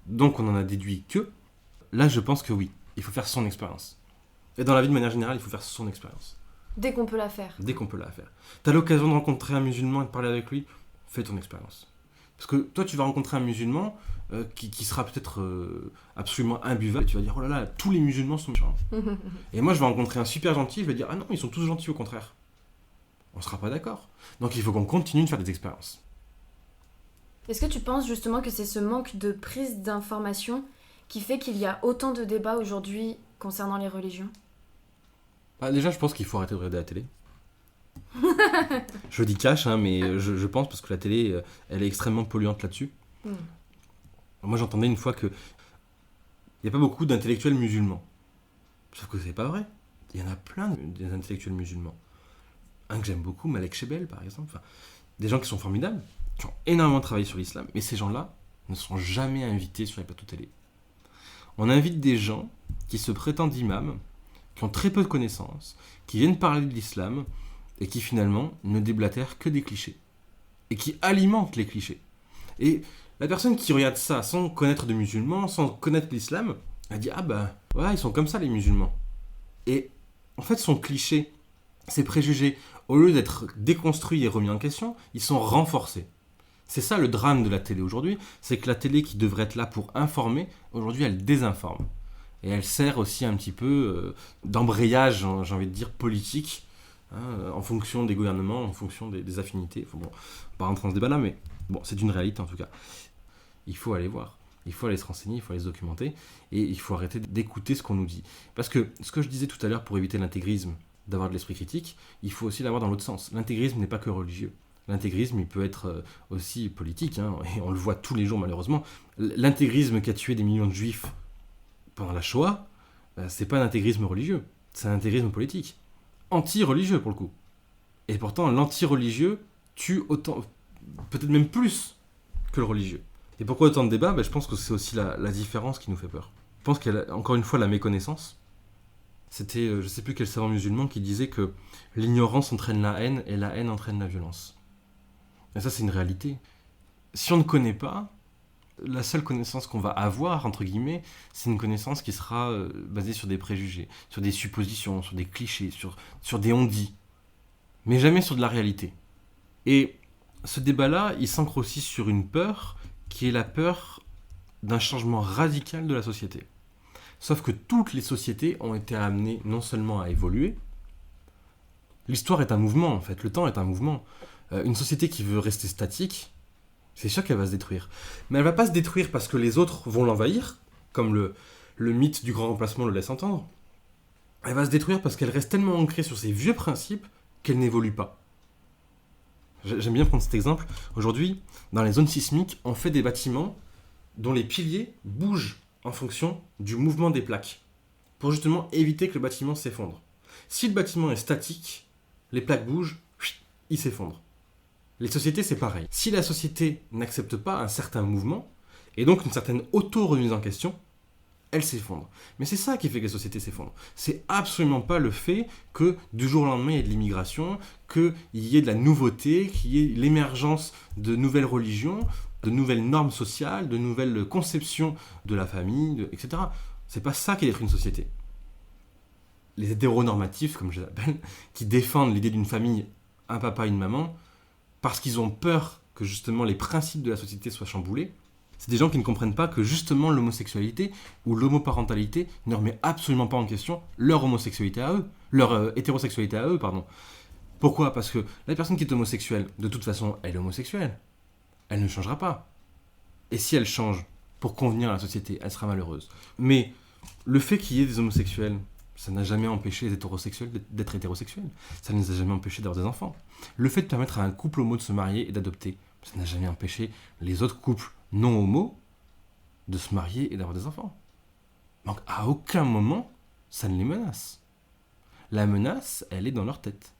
S2: donc on en a déduit que, là je pense que oui, il faut faire son expérience. Et dans la vie de manière générale, il faut faire son expérience.
S1: Dès qu'on peut la faire.
S2: Dès qu'on peut la faire. T'as l'occasion de rencontrer un musulman et de parler avec lui, fais ton expérience. Parce que toi tu vas rencontrer un musulman qui sera peut-être absolument imbuvable, et tu vas dire oh là là, tous les musulmans sont méchants. Et moi je vais rencontrer un super gentil, je vais dire ah non, ils sont tous gentils au contraire. On sera pas d'accord. Donc il faut qu'on continue de faire des expériences.
S1: Est-ce que tu penses justement que c'est ce manque de prise d'information qui fait qu'il y a autant de débats aujourd'hui concernant les religions?
S2: Déjà, je pense qu'il faut arrêter de regarder la télé. Je dis cash, mais je pense parce que la télé, elle est extrêmement polluante là-dessus. Moi, j'entendais une fois que il n'y a pas beaucoup d'intellectuels musulmans. Sauf que c'est pas vrai. Il y en a plein des intellectuels musulmans. Un que j'aime beaucoup, Malek Chebel, par exemple. Enfin, des gens qui sont formidables, qui ont énormément travaillé sur l'islam, mais ces gens-là ne sont jamais invités sur les plateaux télé. On invite des gens qui se prétendent imams, qui ont très peu de connaissances, qui viennent parler de l'islam, et qui finalement ne déblatèrent que des clichés. Et qui alimentent les clichés. Et la personne qui regarde ça sans connaître de musulmans, sans connaître l'islam, elle dit ils sont comme ça les musulmans. Et en fait son cliché, ses préjugés, au lieu d'être déconstruits et remis en question, ils sont renforcés. C'est ça le drame de la télé aujourd'hui, c'est que la télé qui devrait être là pour informer, aujourd'hui elle désinforme. Et elle sert aussi un petit peu d'embrayage, j'ai envie de dire, politique, en fonction des gouvernements, en fonction des affinités. Bon, on va pas rentrer dans ce débat-là, mais bon, c'est une réalité en tout cas. Il faut aller voir, il faut aller se renseigner, il faut aller se documenter, et il faut arrêter d'écouter ce qu'on nous dit. Parce que ce que je disais tout à l'heure pour éviter l'intégrisme, d'avoir de l'esprit critique, il faut aussi l'avoir dans l'autre sens. L'intégrisme n'est pas que religieux. L'intégrisme, il peut être aussi politique, et on le voit tous les jours malheureusement. L'intégrisme qui a tué des millions de juifs pendant la Shoah, c'est pas un intégrisme religieux, c'est un intégrisme politique. Anti-religieux pour le coup. Et pourtant, l'anti-religieux tue autant, peut-être même plus que le religieux. Et pourquoi autant de débats? Je pense que c'est aussi la différence qui nous fait peur. Je pense qu'il y a encore une fois la méconnaissance. C'était, je ne sais plus quel savant musulman qui disait que l'ignorance entraîne la haine et la haine entraîne la violence. Et ça, c'est une réalité. Si on ne connaît pas, la seule connaissance qu'on va avoir, entre guillemets, c'est une connaissance qui sera basée sur des préjugés, sur des suppositions, sur des clichés, sur des on-dit, mais jamais sur de la réalité. Et ce débat-là, il s'ancre aussi sur une peur, qui est la peur d'un changement radical de la société. Sauf que toutes les sociétés ont été amenées non seulement à évoluer, l'histoire est un mouvement en fait, le temps est un mouvement. Une société qui veut rester statique, c'est sûr qu'elle va se détruire. Mais elle va pas se détruire parce que les autres vont l'envahir, comme le mythe du grand remplacement le laisse entendre. Elle va se détruire parce qu'elle reste tellement ancrée sur ses vieux principes qu'elle n'évolue pas. J'aime bien prendre cet exemple. Aujourd'hui, dans les zones sismiques, on fait des bâtiments dont les piliers bougent en fonction du mouvement des plaques, pour justement éviter que le bâtiment s'effondre. Si le bâtiment est statique, les plaques bougent, il s'effondre. Les sociétés, c'est pareil. Si la société n'accepte pas un certain mouvement, et donc une certaine auto-remise en question, elle s'effondre. Mais c'est ça qui fait que les sociétés s'effondrent. C'est absolument pas le fait que du jour au lendemain, il y ait de l'immigration, qu'il y ait de la nouveauté, qu'il y ait l'émergence de nouvelles religions, de nouvelles normes sociales, de nouvelles conceptions de la famille, etc. C'est pas ça qui est d'être une société. Les hétéronormatifs, comme je les appelle, qui défendent l'idée d'une famille, un papa, une maman, parce qu'ils ont peur que justement les principes de la société soient chamboulés, c'est des gens qui ne comprennent pas que justement l'homosexualité ou l'homoparentalité ne remet absolument pas en question leur homosexualité à eux, leur hétérosexualité à eux, pardon. Pourquoi? Parce que la personne qui est homosexuelle, de toute façon, elle est homosexuelle. Elle ne changera pas. Et si elle change pour convenir à la société, elle sera malheureuse. Mais le fait qu'il y ait des homosexuels Ça n'a jamais empêché les hétérosexuels d'être hétérosexuels. Ça ne les a jamais empêchés d'avoir des enfants. Le fait de permettre à un couple homo de se marier et d'adopter, ça n'a jamais empêché les autres couples non homo de se marier et d'avoir des enfants. Donc à aucun moment, ça ne les menace. La menace, elle est dans leur tête.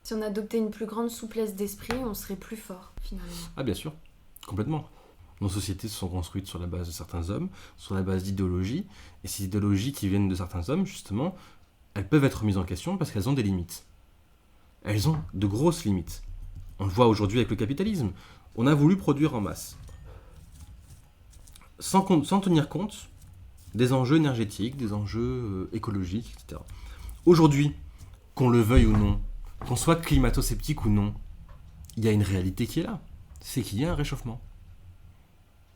S1: Si on adoptait une plus grande souplesse d'esprit, on serait plus fort, finalement.
S2: Ah bien sûr, complètement. Nos sociétés se sont construites sur la base de certains hommes, sur la base d'idéologies, et ces idéologies qui viennent de certains hommes, justement, elles peuvent être mises en question parce qu'elles ont des limites. Elles ont de grosses limites. On le voit aujourd'hui avec le capitalisme. On a voulu produire en masse, sans tenir compte des enjeux énergétiques, des enjeux écologiques, etc. Aujourd'hui, qu'on le veuille ou non, qu'on soit climato-sceptique ou non, il y a une réalité qui est là. C'est qu'il y a un réchauffement.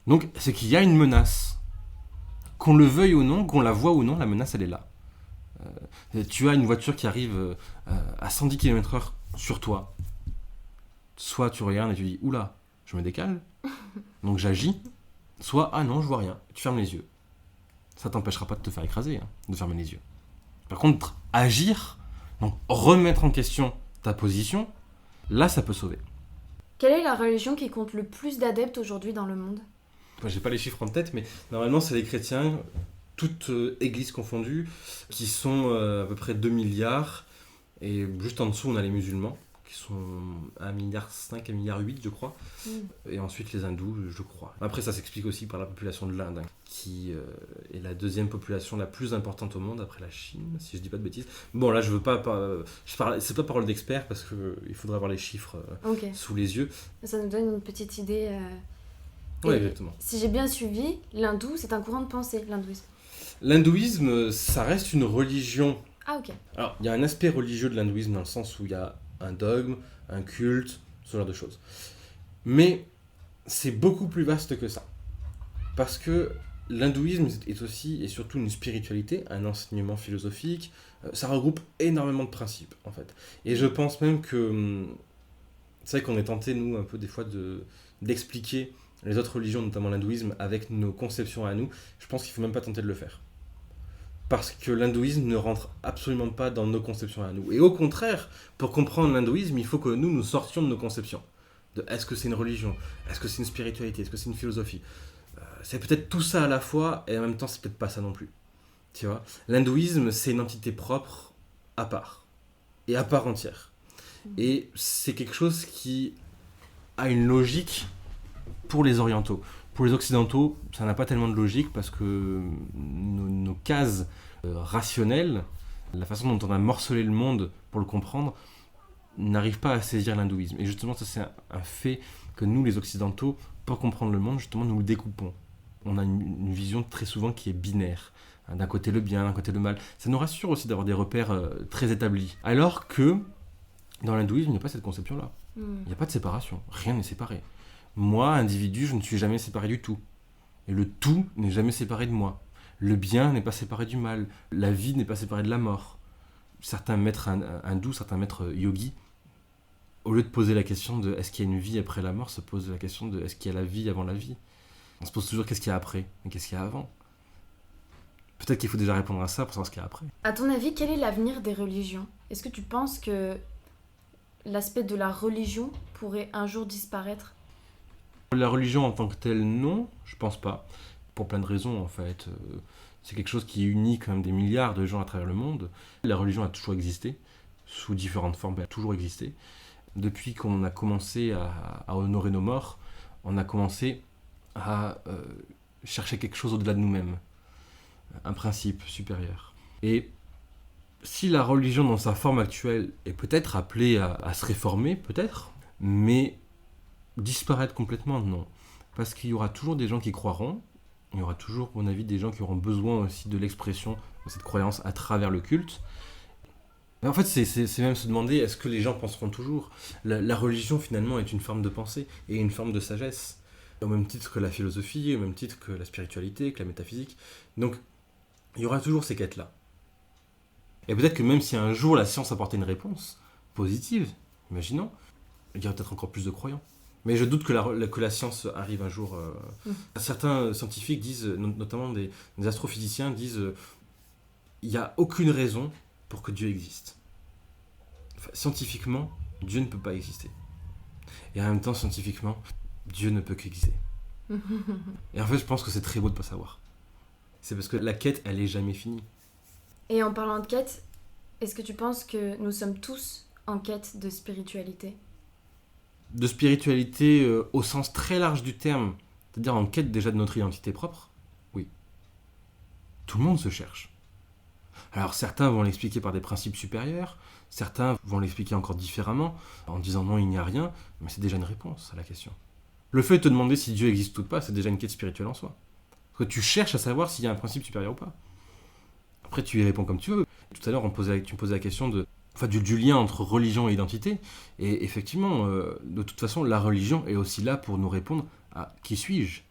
S2: Donc, c'est qu'il y a une menace. Qu'on le veuille ou non, qu'on la voit ou non, la menace, elle est là. Tu as une voiture qui arrive à 110 km/h sur toi. Soit tu regardes et tu dis « Oula, je me décale, donc j'agis. » Soit « Ah non, je vois rien. » Tu fermes les yeux. Ça t'empêchera pas de te faire écraser, hein, de fermer les yeux. Par contre, agir, donc remettre en question ta position, là, ça peut sauver.
S1: Quelle est la religion qui compte le plus d'adeptes aujourd'hui dans le monde ?
S2: Moi, j'ai pas les chiffres en tête, mais normalement, c'est les chrétiens, toutes églises confondues, qui sont à peu près 2 milliards. Et juste en dessous, on a les musulmans, qui sont 1,5 milliard, 1,8 milliard, je crois. Et ensuite, les hindous, je crois. Après, ça s'explique aussi par la population de l'Inde, hein, qui est la deuxième population la plus importante au monde, après la Chine, si je dis pas de bêtises. Bon, là, je veux pas... c'est pas parole d'expert, parce qu'il faudrait avoir les chiffres sous les yeux.
S1: Ça nous donne une petite idée...
S2: Oui, exactement.
S1: Si j'ai bien suivi, l'hindou, c'est un courant de pensée, l'hindouisme.
S2: L'hindouisme, ça reste une religion.
S1: Ah, ok.
S2: Alors, il y a un aspect religieux de l'hindouisme dans le sens où il y a un dogme, un culte, ce genre de choses. Mais c'est beaucoup plus vaste que ça. Parce que l'hindouisme est aussi et surtout une spiritualité, un enseignement philosophique. Ça regroupe énormément de principes, en fait. Et je pense même que... C'est vrai qu'on est tenté, nous, un peu des fois, d'expliquer les autres religions, notamment l'hindouisme, avec nos conceptions à nous. Je pense qu'il ne faut même pas tenter de le faire. Parce que l'hindouisme ne rentre absolument pas dans nos conceptions à nous. Et au contraire, pour comprendre l'hindouisme, il faut que nous sortions de nos conceptions. De est-ce que c'est une religion ? Est-ce que c'est une spiritualité ? Est-ce que c'est une philosophie ? C'est peut-être tout ça à la fois, et en même temps, c'est peut-être pas ça non plus. Tu vois ? L'hindouisme, c'est une entité propre, à part. Et à part entière. Et c'est quelque chose qui a une logique pour les orientaux. Pour les occidentaux, ça n'a pas tellement de logique parce que nos cases rationnelles, la façon dont on a morcelé le monde pour le comprendre, n'arrive pas à saisir l'hindouisme. Et justement, ça c'est un fait que nous, les occidentaux, pour comprendre le monde, justement, nous le découpons. On a une vision très souvent qui est binaire. D'un côté le bien, d'un côté le mal. Ça nous rassure aussi d'avoir des repères très établis. Alors que dans l'hindouisme, il n'y a pas cette conception-là. Il n'y a pas de séparation. Rien n'est séparé. Moi, individu, je ne suis jamais séparé du tout. Et le tout n'est jamais séparé de moi. Le bien n'est pas séparé du mal. La vie n'est pas séparée de la mort. Certains maîtres hindous, certains maîtres yogis, au lieu de poser la question de est-ce qu'il y a une vie après la mort, se posent la question de est-ce qu'il y a la vie avant la vie. On se pose toujours qu'est-ce qu'il y a après et qu'est-ce qu'il y a avant. Peut-être qu'il faut déjà répondre à ça pour savoir ce qu'il y a après.
S1: À ton avis, quel est l'avenir des religions ? Est-ce que tu penses que l'aspect de la religion pourrait un jour disparaître ?
S2: La religion en tant que telle, non, je pense pas. Pour plein de raisons, en fait. C'est quelque chose qui unit quand même des milliards de gens à travers le monde. La religion a toujours existé, sous différentes formes, elle a toujours existé. Depuis qu'on a commencé à honorer nos morts, on a commencé à chercher quelque chose au-delà de nous-mêmes. Un principe supérieur. Et si la religion dans sa forme actuelle est peut-être appelée à se réformer, peut-être, mais disparaître complètement, non. Parce qu'il y aura toujours des gens qui croiront, il y aura toujours, à mon avis, des gens qui auront besoin aussi de l'expression de cette croyance à travers le culte. Mais en fait, c'est même se demander, est-ce que les gens penseront toujours ? La religion, finalement, est une forme de pensée et une forme de sagesse, au même titre que la philosophie, au même titre que la spiritualité, que la métaphysique. Donc, il y aura toujours ces quêtes-là. Et peut-être que même si un jour la science apportait une réponse positive, imaginons, il y aurait peut-être encore plus de croyants. Mais je doute que la science arrive un jour. Certains scientifiques disent, notamment des astrophysiciens, disent il n'y a aucune raison pour que Dieu existe. Enfin, scientifiquement, Dieu ne peut pas exister. Et en même temps, scientifiquement, Dieu ne peut qu'exister. Et en fait, je pense que c'est très beau de ne pas savoir. C'est parce que la quête, elle est jamais finie.
S1: Et en parlant de quête, est-ce que tu penses que nous sommes tous en quête de spiritualité ?
S2: De spiritualité au sens très large du terme, c'est-à-dire en quête déjà de notre identité propre, oui. Tout le monde se cherche. Alors certains vont l'expliquer par des principes supérieurs, certains vont l'expliquer encore différemment, en disant non, il n'y a rien, mais c'est déjà une réponse à la question. Le fait de te demander si Dieu existe ou pas, c'est déjà une quête spirituelle en soi. Parce que tu cherches à savoir s'il y a un principe supérieur ou pas. Après, tu y réponds comme tu veux. Tout à l'heure, tu me posais la question du lien entre religion et identité. Et effectivement, de toute façon, la religion est aussi là pour nous répondre à qui suis-je ?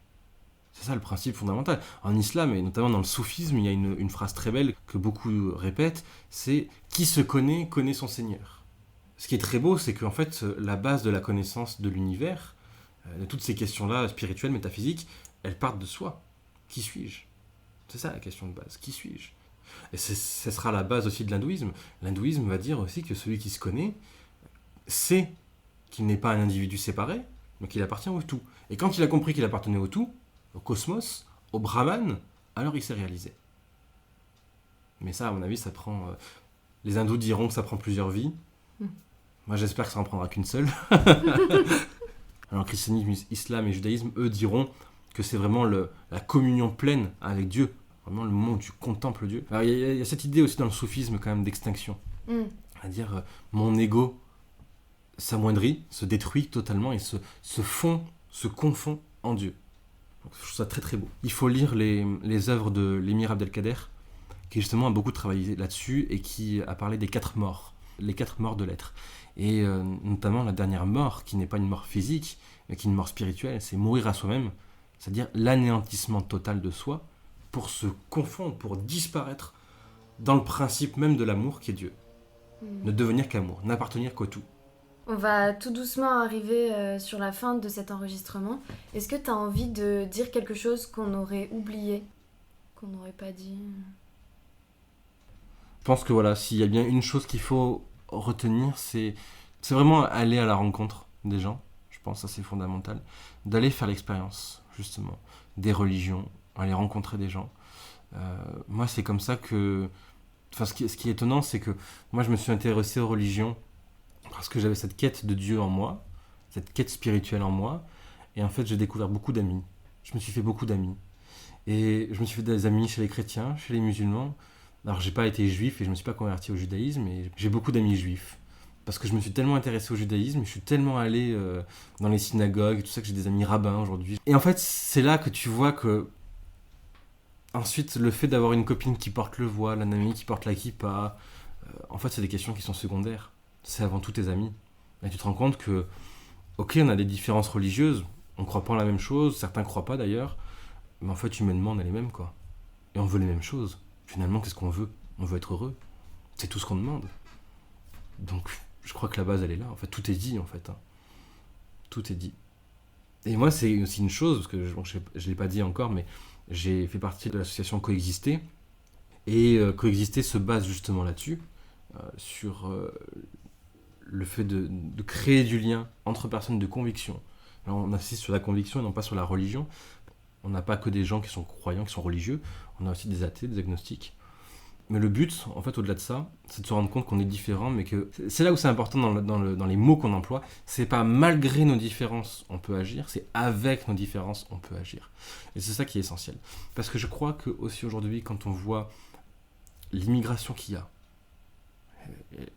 S2: C'est ça le principe fondamental. En islam, et notamment dans le soufisme, il y a une phrase très belle que beaucoup répètent, c'est « Qui se connaît, connaît son Seigneur ». Ce qui est très beau, c'est qu'en fait, la base de la connaissance de l'univers, de toutes ces questions-là, spirituelles, métaphysiques, elles partent de soi. Qui suis-je ? C'est ça la question de base. Qui suis-je ? Et ce sera la base aussi de l'hindouisme. L'hindouisme va dire aussi que celui qui se connaît sait qu'il n'est pas un individu séparé, mais qu'il appartient au tout. Et quand il a compris qu'il appartenait au tout, au cosmos, au Brahman, alors il s'est réalisé. Mais ça, à mon avis, ça prend... les hindous diront que ça prend plusieurs vies. Moi, j'espère que ça n'en prendra qu'une seule. Alors, christianisme, islam et judaïsme, eux, diront que c'est vraiment la communion pleine avec Dieu. Vraiment le moment où tu contemples Dieu. Alors, il y a cette idée aussi dans le soufisme, quand même, d'extinction. C'est-à-dire, mon ego s'amoindrit, se détruit totalement et se confond en Dieu. Donc, je trouve ça très très beau. Il faut lire les œuvres de l'émir Abdelkader, qui justement a beaucoup travaillé là-dessus et qui a parlé des 4 morts, les 4 morts de l'être. Et notamment la dernière mort, qui n'est pas une mort physique, mais qui est une mort spirituelle, c'est mourir à soi-même, c'est-à-dire l'anéantissement total de soi, pour se confondre, pour disparaître dans le principe même de l'amour qui est Dieu. Ne devenir qu'amour, n'appartenir qu'au tout.
S1: On va tout doucement arriver sur la fin de cet enregistrement. Est-ce que tu as envie de dire quelque chose qu'on aurait oublié, qu'on n'aurait pas dit ?
S2: Je pense que voilà, s'il y a bien une chose qu'il faut retenir, c'est vraiment aller à la rencontre des gens. Je pense que ça c'est fondamental. D'aller faire l'expérience, justement, des religions, aller rencontrer des gens. Moi, c'est comme ça que... Enfin, ce qui est étonnant, c'est que moi, je me suis intéressé aux religions parce que j'avais cette quête de Dieu en moi, cette quête spirituelle en moi, et en fait, j'ai découvert beaucoup d'amis. Je me suis fait beaucoup d'amis. Et je me suis fait des amis chez les chrétiens, chez les musulmans. Alors, j'ai pas été juif et je me suis pas converti au judaïsme, mais j'ai beaucoup d'amis juifs. Parce que je me suis tellement intéressé au judaïsme, je suis tellement allé dans les synagogues, tout ça, que j'ai des amis rabbins aujourd'hui. Et en fait, c'est là que tu vois que... Ensuite, le fait d'avoir une copine qui porte le voile, un ami qui porte la kippa, en fait, c'est des questions qui sont secondaires. C'est avant tout tes amis. Et tu te rends compte que, ok, on a des différences religieuses, on croit pas en la même chose, certains croient pas d'ailleurs, mais en fait, humainement, on est les mêmes, quoi. Et on veut les mêmes choses. Finalement, qu'est-ce qu'on veut ? On veut être heureux. C'est tout ce qu'on demande. Donc, je crois que la base, elle est là. En fait, tout est dit, en fait. Tout est dit. Et moi, c'est aussi une chose, parce que je l'ai pas dit encore, mais j'ai fait partie de l'association Coexister. Et Coexister se base justement là-dessus, sur le fait de créer du lien entre personnes de conviction. Alors, on insiste sur la conviction et non pas sur la religion. On n'a pas que des gens qui sont croyants, qui sont religieux. On a aussi des athées, des agnostiques. Mais le but, en fait, au-delà de ça, c'est de se rendre compte qu'on est différents, mais que c'est là où c'est important dans les mots qu'on emploie. C'est pas malgré nos différences on peut agir, c'est avec nos différences on peut agir. Et c'est ça qui est essentiel. Parce que je crois que aussi aujourd'hui, quand on voit l'immigration qu'il y a,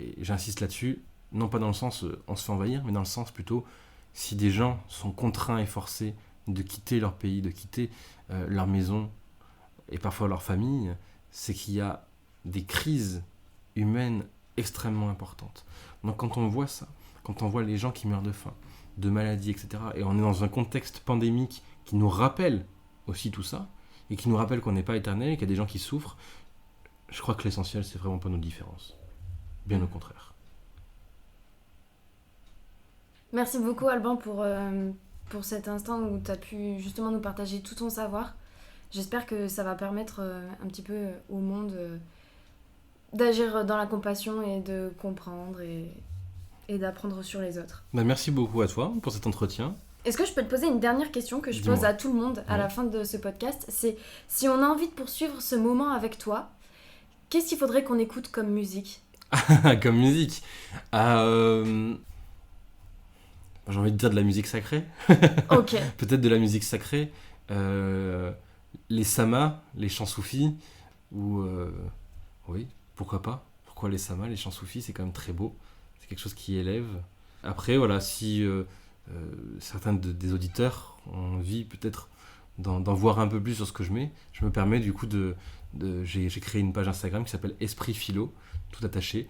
S2: et j'insiste là-dessus, non pas dans le sens on se fait envahir, mais dans le sens plutôt si des gens sont contraints et forcés de quitter leur pays, de quitter leur maison et parfois leur famille, c'est qu'il y a des crises humaines extrêmement importantes. Donc quand on voit ça, quand on voit les gens qui meurent de faim, de maladies, etc., et on est dans un contexte pandémique qui nous rappelle aussi tout ça, et qui nous rappelle qu'on n'est pas éternel, et qu'il y a des gens qui souffrent, je crois que l'essentiel, c'est vraiment pas nos différences. Bien au contraire.
S1: Merci beaucoup Alban pour cet instant où tu as pu justement nous partager tout ton savoir. J'espère que ça va permettre un petit peu au monde d'agir dans la compassion et de comprendre et d'apprendre sur les autres.
S2: Merci beaucoup à toi pour cet entretien.
S1: Est-ce que je peux te poser une dernière question que je
S2: Dis-moi.
S1: pose à tout le monde à la fin de ce podcast? C'est si on a envie de poursuivre ce moment avec toi, qu'est-ce qu'il faudrait qu'on écoute comme musique?
S2: Comme musique. J'ai envie de dire de la musique sacrée.
S1: Ok.
S2: Peut-être de la musique sacrée. Les samas, les chants soufis. Ou oui, pourquoi pas. Pourquoi les samas, les chants soufis, c'est quand même très beau. C'est quelque chose qui élève. Après, voilà, si certains des auditeurs ont envie peut-être d'en voir un peu plus sur ce que je mets, je me permets du coup j'ai créé une page Instagram qui s'appelle Esprit Philo, tout attaché.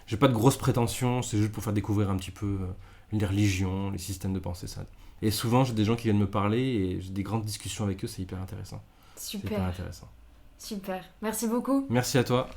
S2: J'ai pas de grosses prétentions, c'est juste pour faire découvrir un petit peu les religions, les systèmes de pensée, ça. Et souvent, j'ai des gens qui viennent me parler et j'ai des grandes discussions avec eux, c'est hyper intéressant. C'est hyper
S1: Super.
S2: intéressant.
S1: Super. Merci beaucoup.
S2: Merci à toi.